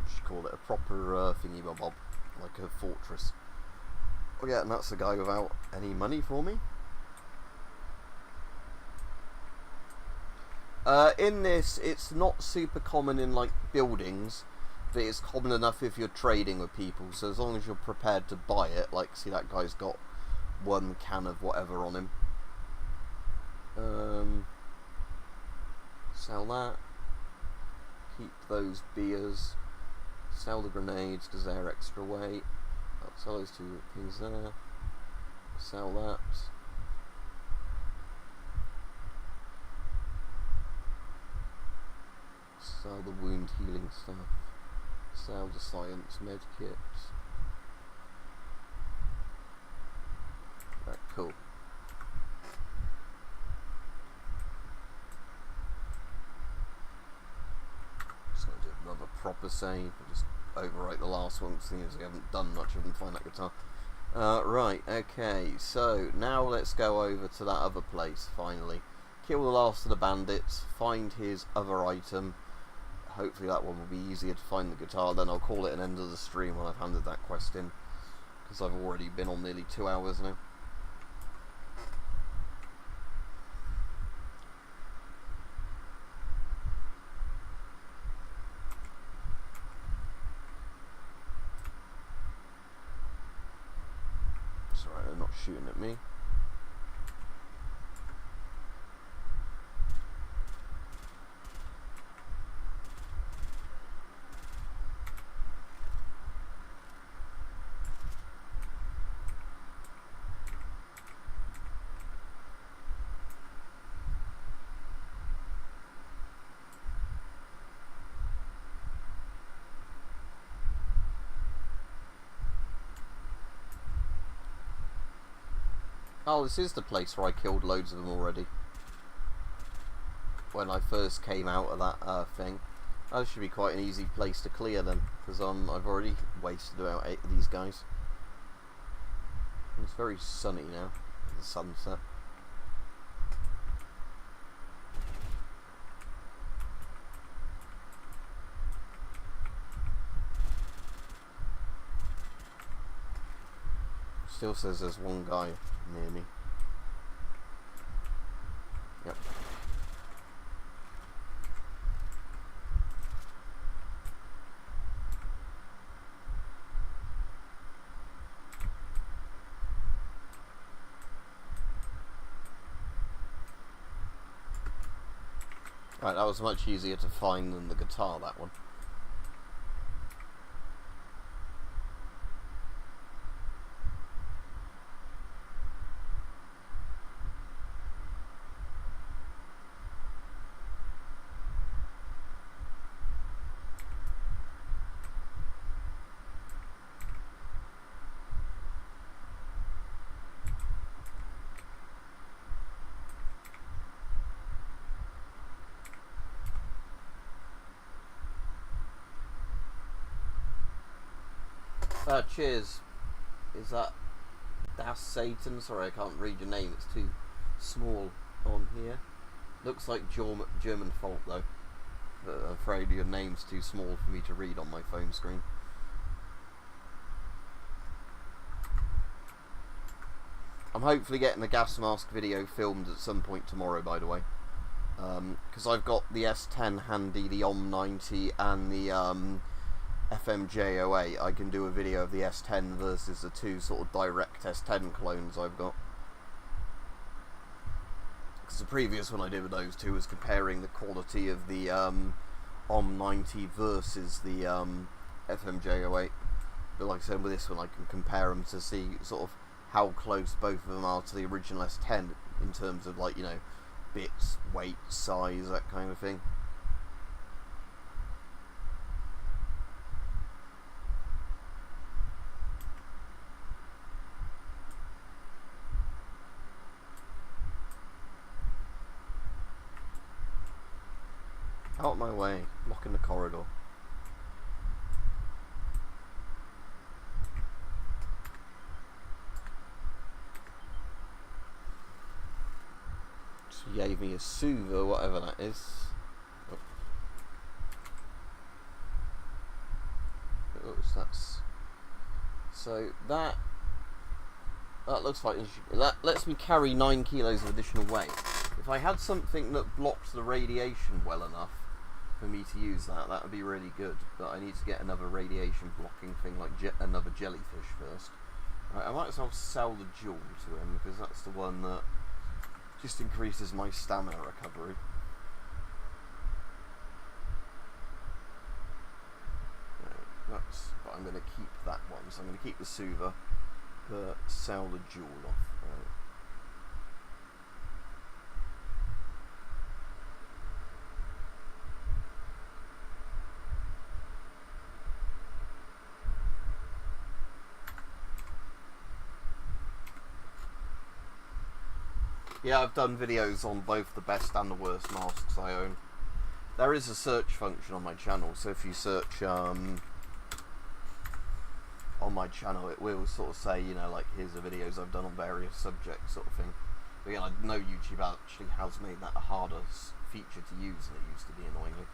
do you call it? A proper thingy bob, like a fortress. Oh yeah, and that's the guy without any money for me. In this, it's not super common in like buildings, but it's common enough if you're trading with people. So as long as you're prepared to buy it, like see that guy's got 1 can of whatever on him. Sell that. Keep those beers. Sell the grenades because they're extra weight. I'll sell those 2 things there. Sell that. Sell the wound healing stuff. Sell the science med kits. Right, cool. Just gonna do another proper save. I'll just overwrite the last one, seeing as I haven't done much of them. Find that guitar. Right, okay, so now let's go over to that other place finally. Kill the last of the bandits, find his other item. Hopefully that one will be easier to find the guitar, then I'll call it an end of the stream when I've handed that quest in, because I've already been on nearly 2 hours now. It's alright, they're not shooting at me. Oh, this is the place where I killed loads of them already. When I first came out of that thing. That should be quite an easy place to clear then, because I've already wasted about 8 of these guys. It's very sunny now, the sunset. Still says there's one guy near me. Yep. Right, that was much easier to find than the guitar, that one. Cheers. Is that Das Satan? Sorry, I can't read your name. It's too small on here. Looks like German fault though. But I'm afraid your name's too small for me to read on my phone screen. I'm hopefully getting the gas mask video filmed at some point tomorrow, by the way. because I've got the S10 handy, the OM90 and the FMJ08. I can do a video of the S10 versus the two sort of direct S10 clones I've got. Because the previous one I did with those two was comparing the quality of the OM90 versus the FMJ08. But like I said, with this one I can compare them to see sort of how close both of them are to the original S10 in terms of, like, you know, bits, weight, size, that kind of thing. Out of my way, blocking the corridor. So he gave me a soother, whatever that is. Oh. That's so that looks like that lets me carry 9 kilos of additional weight. If I had something that blocked the radiation well enough for me to use that, that would be really good. But I need to get another radiation blocking thing, like another jellyfish first. Right, I might as well sell the jewel to him because that's the one that just increases my stamina recovery. Right, but I'm going to keep that one, so I'm going to keep the soother, but sell the jewel off. Right. Yeah, I've done videos on both the best and the worst masks I own. There is a search function on my channel, so if you search on my channel, it will sort of say, you know, like, here's the videos I've done on various subjects, sort of thing. But yeah, I know YouTube actually has made that a harder feature to use than it used to be, annoyingly.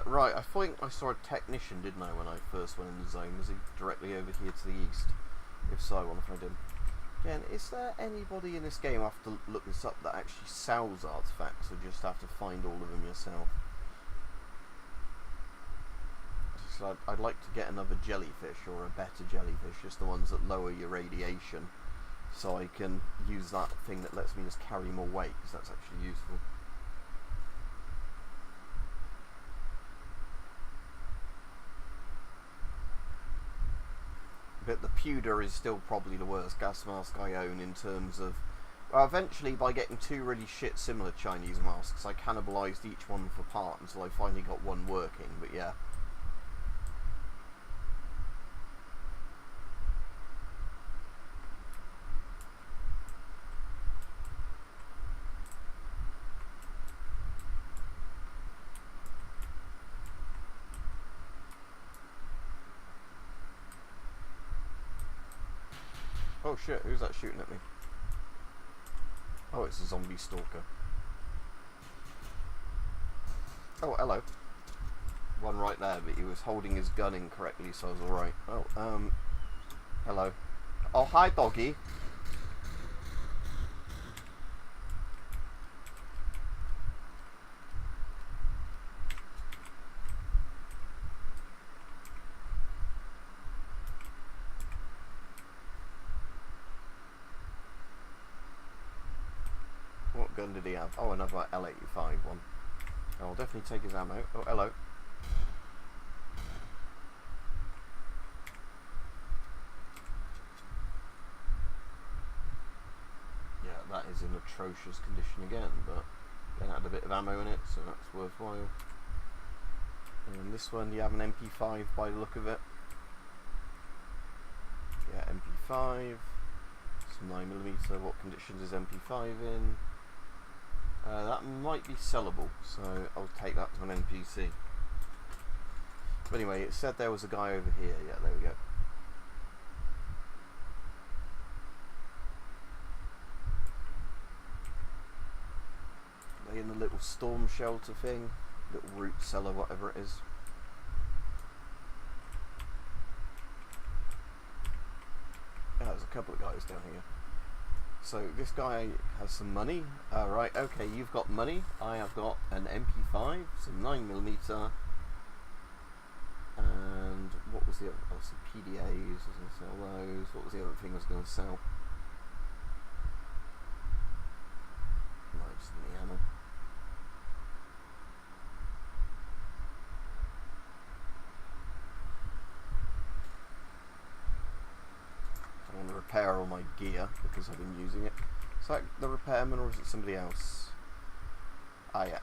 Right, I think I saw a technician, didn't I, when I first went in the zone? Was he directly over here to the east? If so, I want to find him. Again, is there anybody in this game, I have to look this up, that actually sells artifacts, or just have to find all of them yourself? So I'd like to get another jellyfish, or a better jellyfish, just the ones that lower your radiation, so I can use that thing that lets me just carry more weight, because that's actually useful. But the pewter is still probably the worst gas mask I own in terms of... Well, eventually, by getting 2 really shit similar Chinese masks, I cannibalised each one for part until I finally got one working, but yeah. Oh shit, who's that shooting at me? Oh, it's a zombie stalker. Oh, hello. One right there, but he was holding his gun incorrectly, so I was alright. Oh, hello. Oh, hi, doggy. What gun did he have? Oh, another L85 one. Oh, I'll definitely take his ammo. Oh, hello. Yeah, that is in atrocious condition again, but it had a bit of ammo in it, so that's worthwhile. And this one, you have an MP5 by the look of it. Yeah, MP5. Some 9mm. What conditions is MP5 in? That might be sellable, so I'll take that to an NPC. But anyway, it said there was a guy over here. Yeah, there we go. Are they in the little storm shelter thing? Little root cellar, whatever it is. Yeah, there's a couple of guys down here. So this guy has some money. Right, okay, you've got money. I have got an MP5, some 9mm, and what was the other? Oh, some PDAs. I was going to sell those. What was the other thing I was going to sell? No, just the ammo. I want to repair all my gear because I've been using it. Is that the repairman or is it somebody else? Ah, yeah.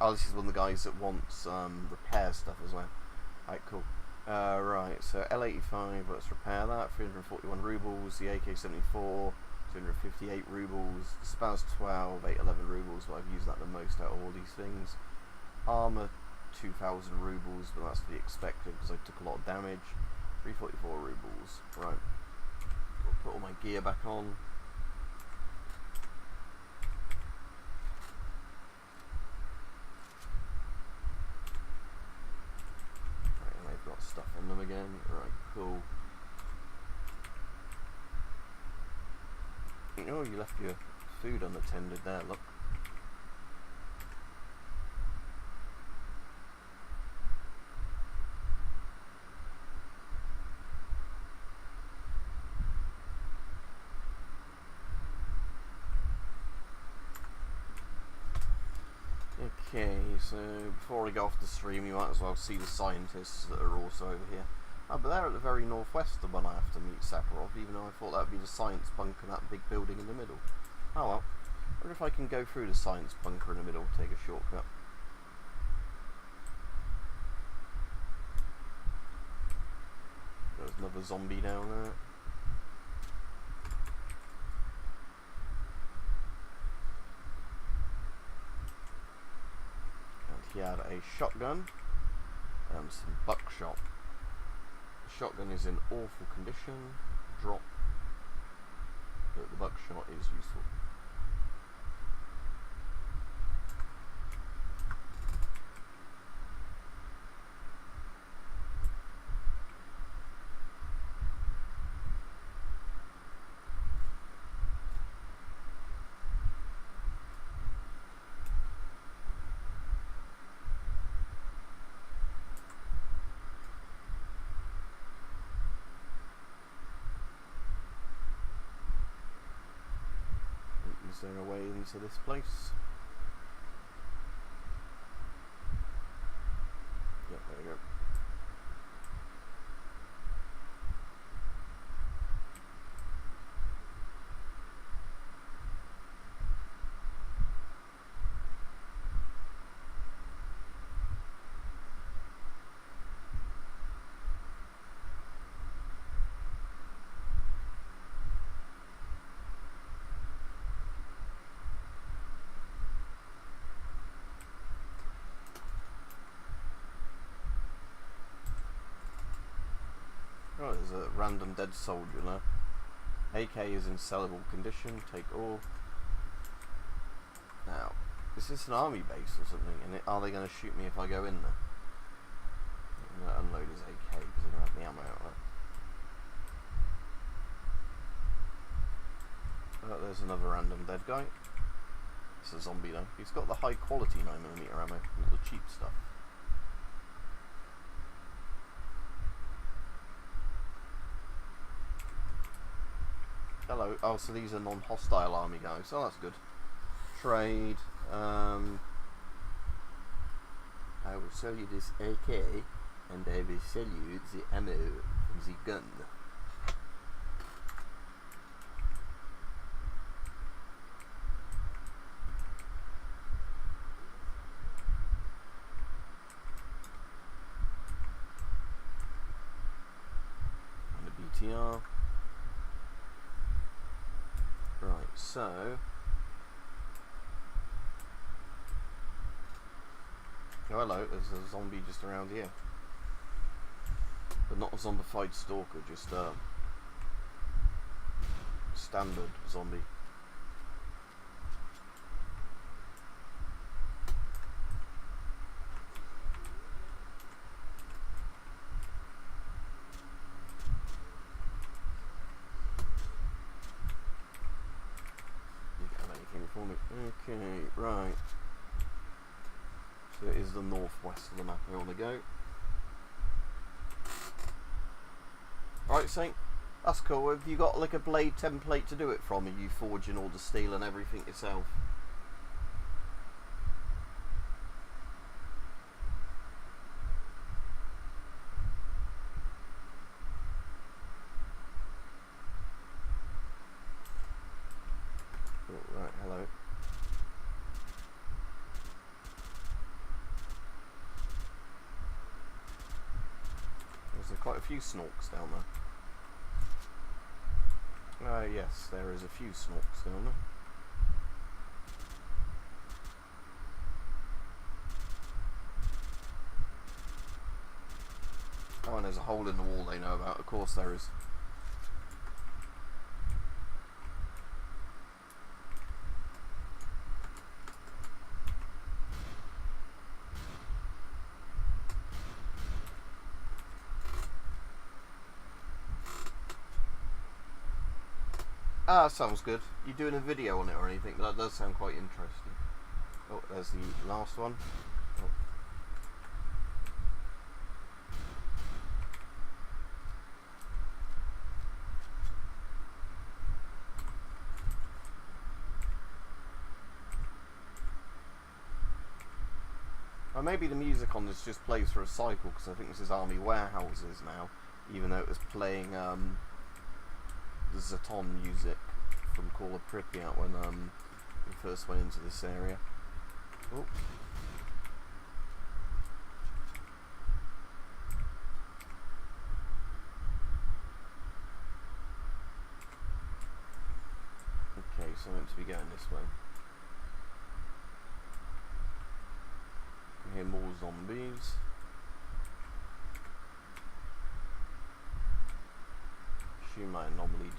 Oh, this is one of the guys that wants repair stuff as well. Alright, cool. Right, so L85, let's repair that. 341 rubles. The AK-74, 258 rubles. The Spouse 12, 811 rubles, but I've used that the most out of all these things. Armour, 2,000 rubles, but that's to be expected because I took a lot of damage. 344 rubles. Right. I'll put all my gear back on. Right, and they've got stuff on them again. Right, cool. Oh, you left your food unattended there, look. Okay, so before we go off the stream, you might as well see the scientists that are also over here. Oh, but they're at the very northwest of when I have to meet Sakharov, even though I thought that would be the science bunker, that big building in the middle. Oh well. I wonder if I can go through the science bunker in the middle, take a shortcut. There's another zombie down there. He had a shotgun and some buckshot. The shotgun is in awful condition, drop, but the buckshot is useful. Is there a way into this place? Yep, there we go. Oh, there's a random dead soldier there. AK is in sellable condition, take all. Now, is this an army base or something? And are they going to shoot me if I go in there? I'm going to unload his AK because I don't have the ammo out there. Oh, there's another random dead guy. It's a zombie though. He's got the high quality 9mm ammo, not the cheap stuff. Hello. Oh, so these are non-hostile army guys. Oh, that's good. Trade. I will sell you this AK, and I will sell you the ammo from the gun. And a BTR. Right, so oh, hello, there's a zombie just around here. But not a zombified stalker, just a standard zombie. Okay, right. So it is the northwest of the map I want to go. Right, Saint. That's cool. Have you got like a blade template to do it from? Are you forging all the steel and everything yourself? Oh, right, hello. There's quite a few snorks down there. Yes, there is a few snorks down there. Oh, and there's a hole in the wall they know about. Of course there is. Ah, sounds good. You doing a video on it or anything? That does sound quite interesting. Oh, there's the last one. Oh. Or maybe the music on this just plays for a cycle, because I think this is Army Warehouses now, even though it was playing the Zaton music from Call of Pripyat when we first went into this area. Oh. Okay, so I'm meant to be going this way. I hear more zombies. Assume my anomaly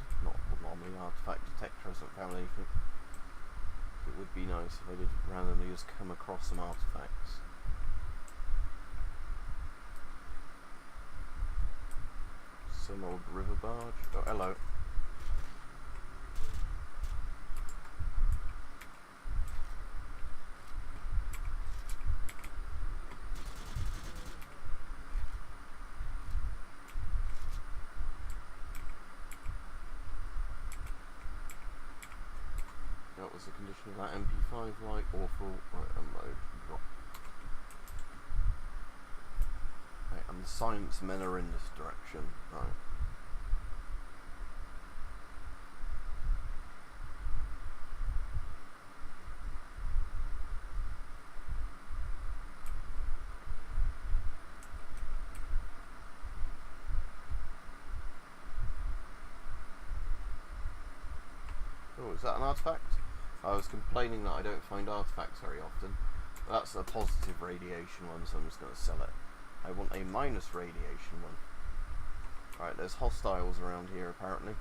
artifact detector hasn't found anything. It would be nice if I did randomly just come across some artifacts. Some old river barge. Oh, hello. What was the condition of that MP5 like? Awful. Right, unload. Drop. Right, and the science men are in this direction. Right. Oh, is that an artifact? I was complaining that I don't find artifacts very often. That's a positive radiation one, so I'm just going to sell it. I want a minus radiation one. Right, there's hostiles around here apparently.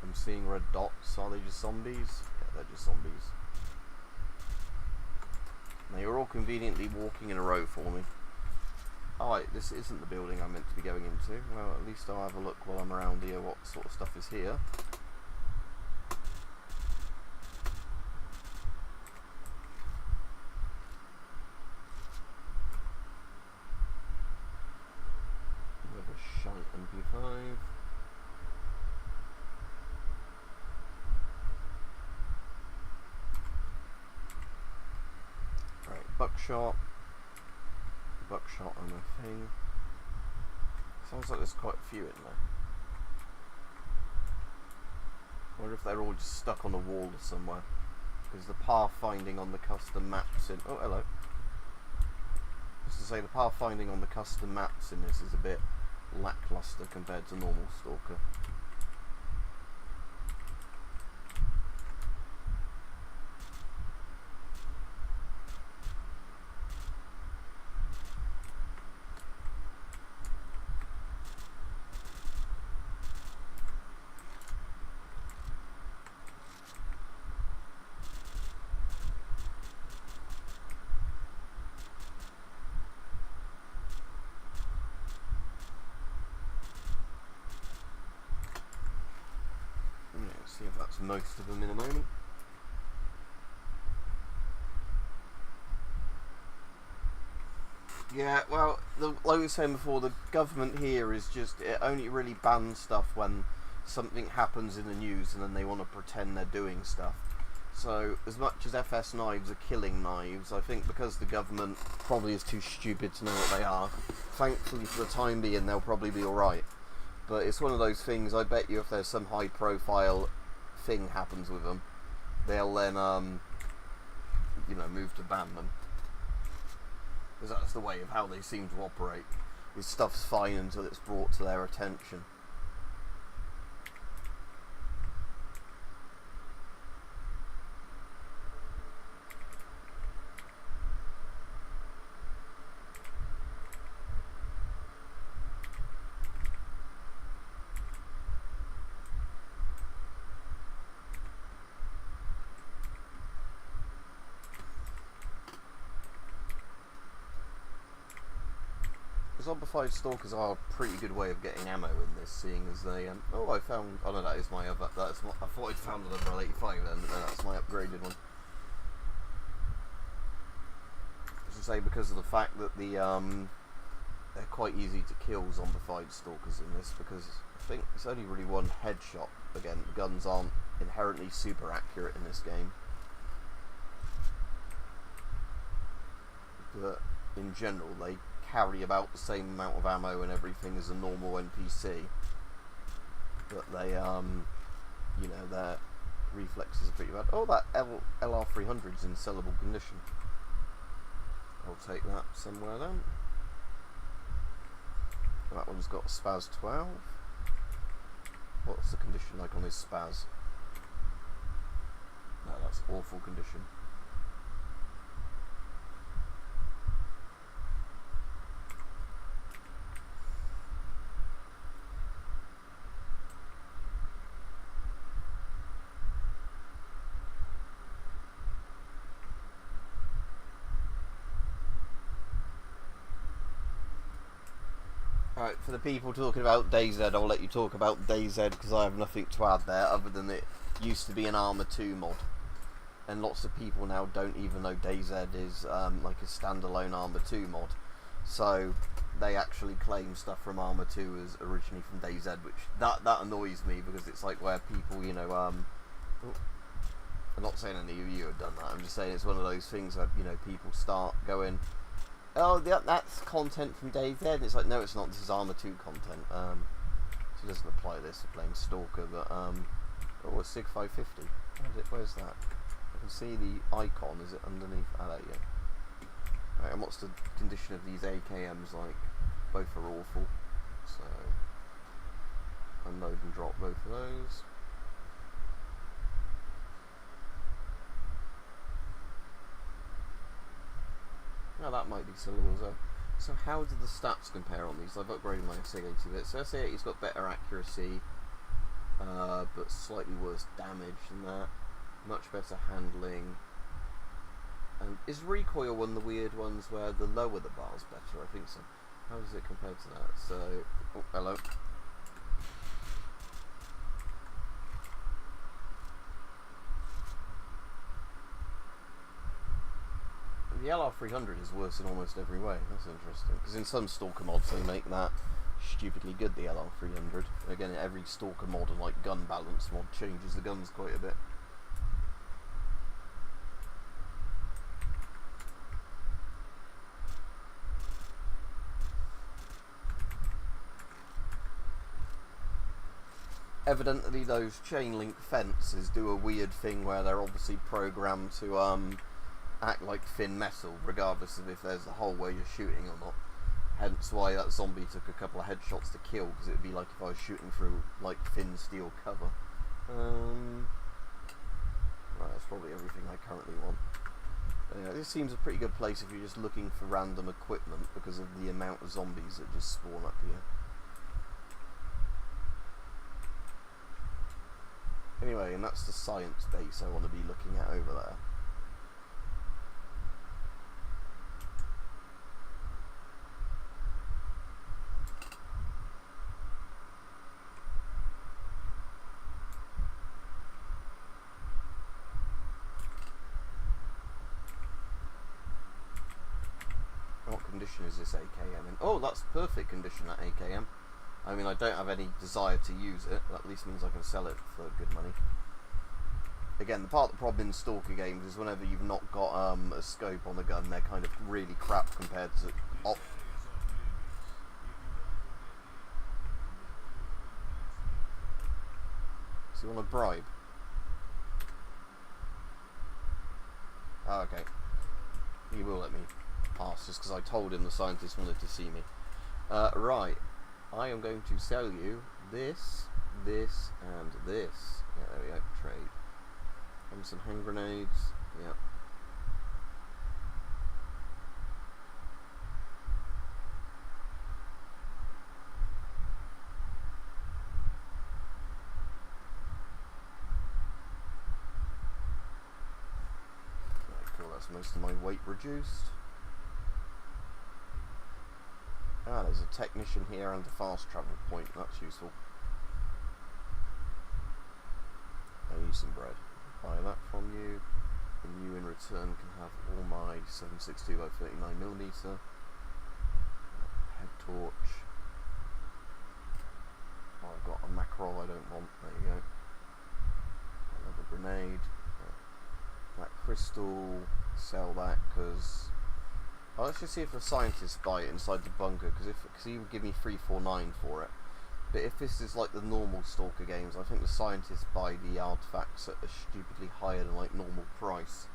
I'm seeing red dots. Are they just zombies? Yeah, they're just zombies. Now you're all conveniently walking in a row for me. Alright, this isn't the building I'm meant to be going into. Well, at least I'll have a look while I'm around here what sort of stuff is here. MP5. Right, buckshot. Buckshot on a thing. Sounds like there's quite a few in there. I wonder if they're all just stuck on a wall somewhere. Because the pathfinding on the custom maps in... Oh, hello. Just to say, the pathfinding on the custom maps in this is a bit lackluster compared to normal Stalker. See if that's most of them in a moment. Yeah, well, like I was saying before, the government here is just, it only really bans stuff when something happens in the news and then they want to pretend they're doing stuff. So, as much as FS knives are killing knives, I think because the government probably is too stupid to know what they are, thankfully for the time being they'll probably be alright. But it's one of those things, I bet you if there's some high profile thing happens with them, they'll then, move to ban them. Because that's the way of how they seem to operate. This stuff's fine until it's brought to their attention. Zombified stalkers are a pretty good way of getting ammo in this, seeing as they I found, oh no, that is my other, I thought I'd found another 85 then, but no, that's my upgraded one. As I say, because of the fact that they're quite easy to kill zombified stalkers in this, because I think it's only really one headshot. Again, guns aren't inherently super accurate in this game, but in general they carry about the same amount of ammo and everything as a normal NPC, but they their reflexes are pretty bad. Oh, that LR300 is in sellable condition. I'll take that somewhere then. That one's got Spaz 12. What's the condition like on his Spaz? No, that's awful condition. Alright, for the people talking about DayZ, I'll let you talk about DayZ because I have nothing to add there other than it used to be an Arma 2 mod. And lots of people now don't even know DayZ is like a standalone Arma 2 mod. So they actually claim stuff from Arma 2 as originally from DayZ, which that annoys me because it's like where people, I'm not saying any of you have done that, I'm just saying it's one of those things where, people start going, oh, that's content from DayZ. And it's like, no, it's not. This is Arma 2 content. So it doesn't apply to this for playing Stalker. But oh, a Sig 550. Where's that? I can see the icon. Is it underneath? Ah, there you go. Right, and what's the condition of these AKMs like? Both are awful. So unload and drop both of those. Now that might be sellable as well. So how do the stats compare on these? I've upgraded my SA80 bit. So SA80's got better accuracy, but slightly worse damage than that. Much better handling. And is recoil one of the weird ones where the lower the bar's better? I think so. How does it compare to that? So, oh, hello. The LR300 is worse in almost every way. That's interesting. Because in some Stalker mods they make that stupidly good, the LR300. Again, every Stalker mod and like gun balance mod changes the guns quite a bit. Evidently those chain link fences do a weird thing where they're obviously programmed to act like thin metal, regardless of if there's a hole where you're shooting or not. Hence why that zombie took a couple of headshots to kill, because it would be like if I was shooting through like thin steel cover. Right, that's probably everything I currently want. Anyway, this seems a pretty good place if you're just looking for random equipment because of the amount of zombies that just spawn up here. Anyway, and that's the science base I want to be looking at over there. condition is this AKM in? Oh, that's perfect condition, that AKM. I mean, I don't have any desire to use it, but at least means I can sell it for good money. Again, the part of the problem in Stalker games is whenever you've not got a scope on the gun, they're kind of really crap compared to... Oh. So you want a bribe? Oh, okay. He will let me pass, just because I told him the scientist wanted to see me. Right. I am going to sell you this, this, and this. Yeah, there we go. Trade. And some hand grenades. Yep. Right, cool. That's most of my weight reduced. Ah, there's a technician here and a fast travel point. That's useful. I need some bread. Buy that from you, and you in return can have all my 7.62 by 39mm head torch. Oh, I've got a mackerel I don't want. There you go. Another grenade. That crystal, sell that because. Oh, let's just see if the scientists buy it inside the bunker, because he would give me 349 for it. But if this is like the normal Stalker games, I think the scientists buy the artifacts at a stupidly higher than like normal price,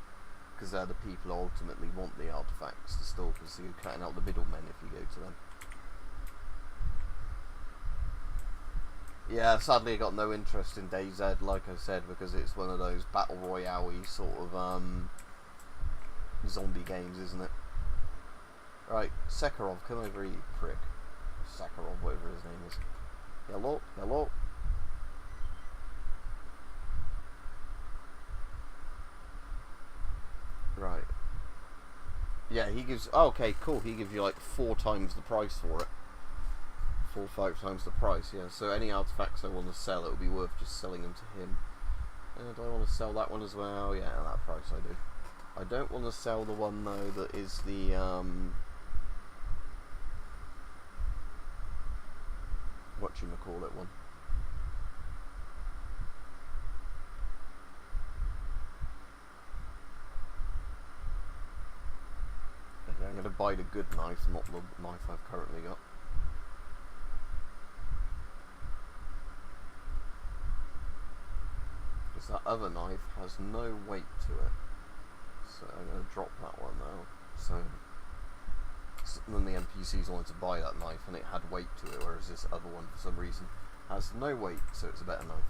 because they're the people who ultimately want the artifacts, the Stalkers, so you're cutting out the middlemen if you go to them. Yeah, sadly I got no interest in DayZ, like I said, because it's one of those battle royale-y sort of zombie games, isn't it? Right, Sekharov, come over here, you prick. Sakharov, whatever his name is. Hello, hello. Right. Yeah, he gives... Oh, okay, cool. He gives you like 4 times the price for it. 4 or 5 times the price, yeah. So any artifacts I want to sell, it would be worth just selling them to him. Do I want to sell that one as well? Yeah, at that price I do. I don't want to sell the one, though, that is the... whatchamacallit one. Okay, I'm going to buy the good knife, not the knife I've currently got. Because that other knife has no weight to it. So I'm going to drop that one now. So then the NPCs wanted to buy that knife and it had weight to it, whereas this other one for some reason has no weight, so it's a better knife.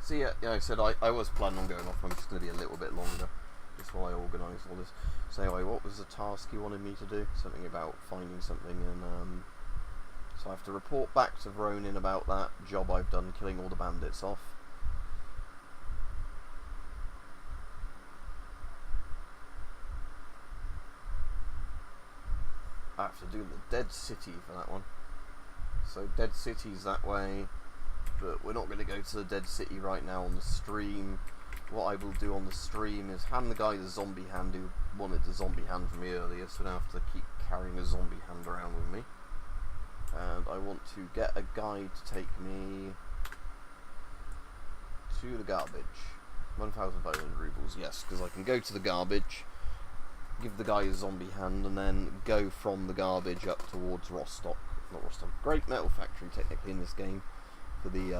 So yeah, like I said, I was planning on going off. I'm just going to be a little bit longer just while I organise all this. So anyway, what was the task you wanted me to do? Something about finding something, and so I have to report back to Vronin about that job I've done killing all the bandits off. I have to do the Dead City for that one. So Dead City's that way, but we're not going to go to the Dead City right now on the stream. What I will do on the stream is hand the guy the zombie hand who wanted the zombie hand from me earlier, so I don't have to keep carrying a zombie hand around with me. And I want to get a guy to take me to the garbage. 1,500 rubles, yes, because I can go to the garbage, give the guy a zombie hand, and then go from the garbage up towards Rostock. Not Rostock, Great Metal Factory, technically, in this game, for the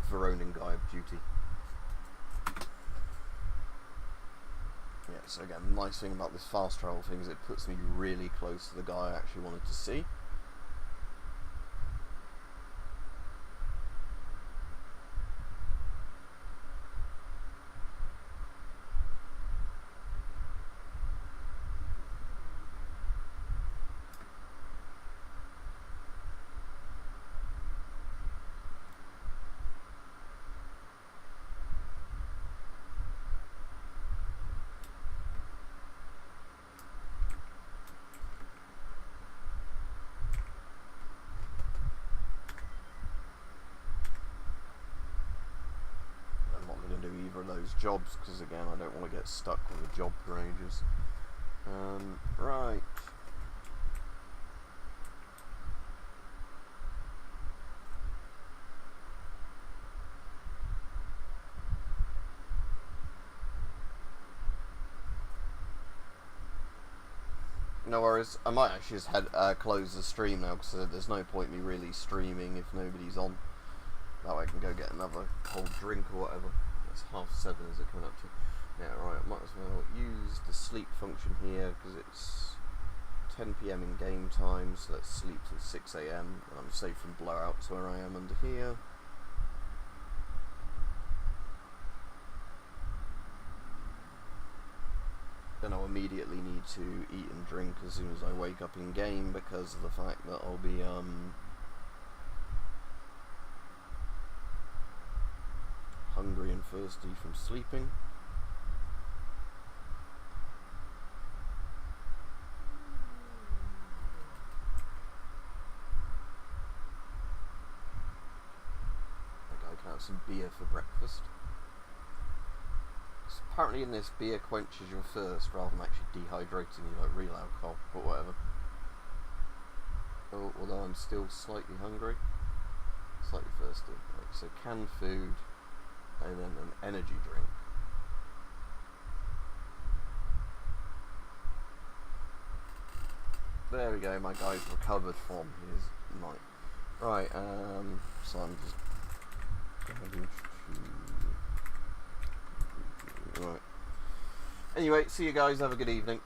Veronin guy of duty. Yeah, so again, the nice thing about this fast travel thing is it puts me really close to the guy I actually wanted to see. those jobs, because again, I don't want to get stuck with a job for ages. Right. No worries. I might actually just close the stream now, because there's no point me really streaming if nobody's on. That way I can go get another cold drink or whatever. It's 7:30, is it coming up to? Yeah, right, I might as well use the sleep function here, because it's 10 PM in game time, so let's sleep till 6 AM, and I'm safe from blowouts where I am under here. Then I'll immediately need to eat and drink as soon as I wake up in game, because of the fact that I'll be hungry and thirsty from sleeping. I can have some beer for breakfast. So apparently in this, beer quenches your thirst rather than actually dehydrating you like real alcohol, but whatever. Oh, although I'm still slightly hungry, slightly thirsty. Right, so canned food, and then an energy drink. There we go, my guy's recovered from his night. Right, so I'm just going to... Right. Anyway, see you guys, have a good evening.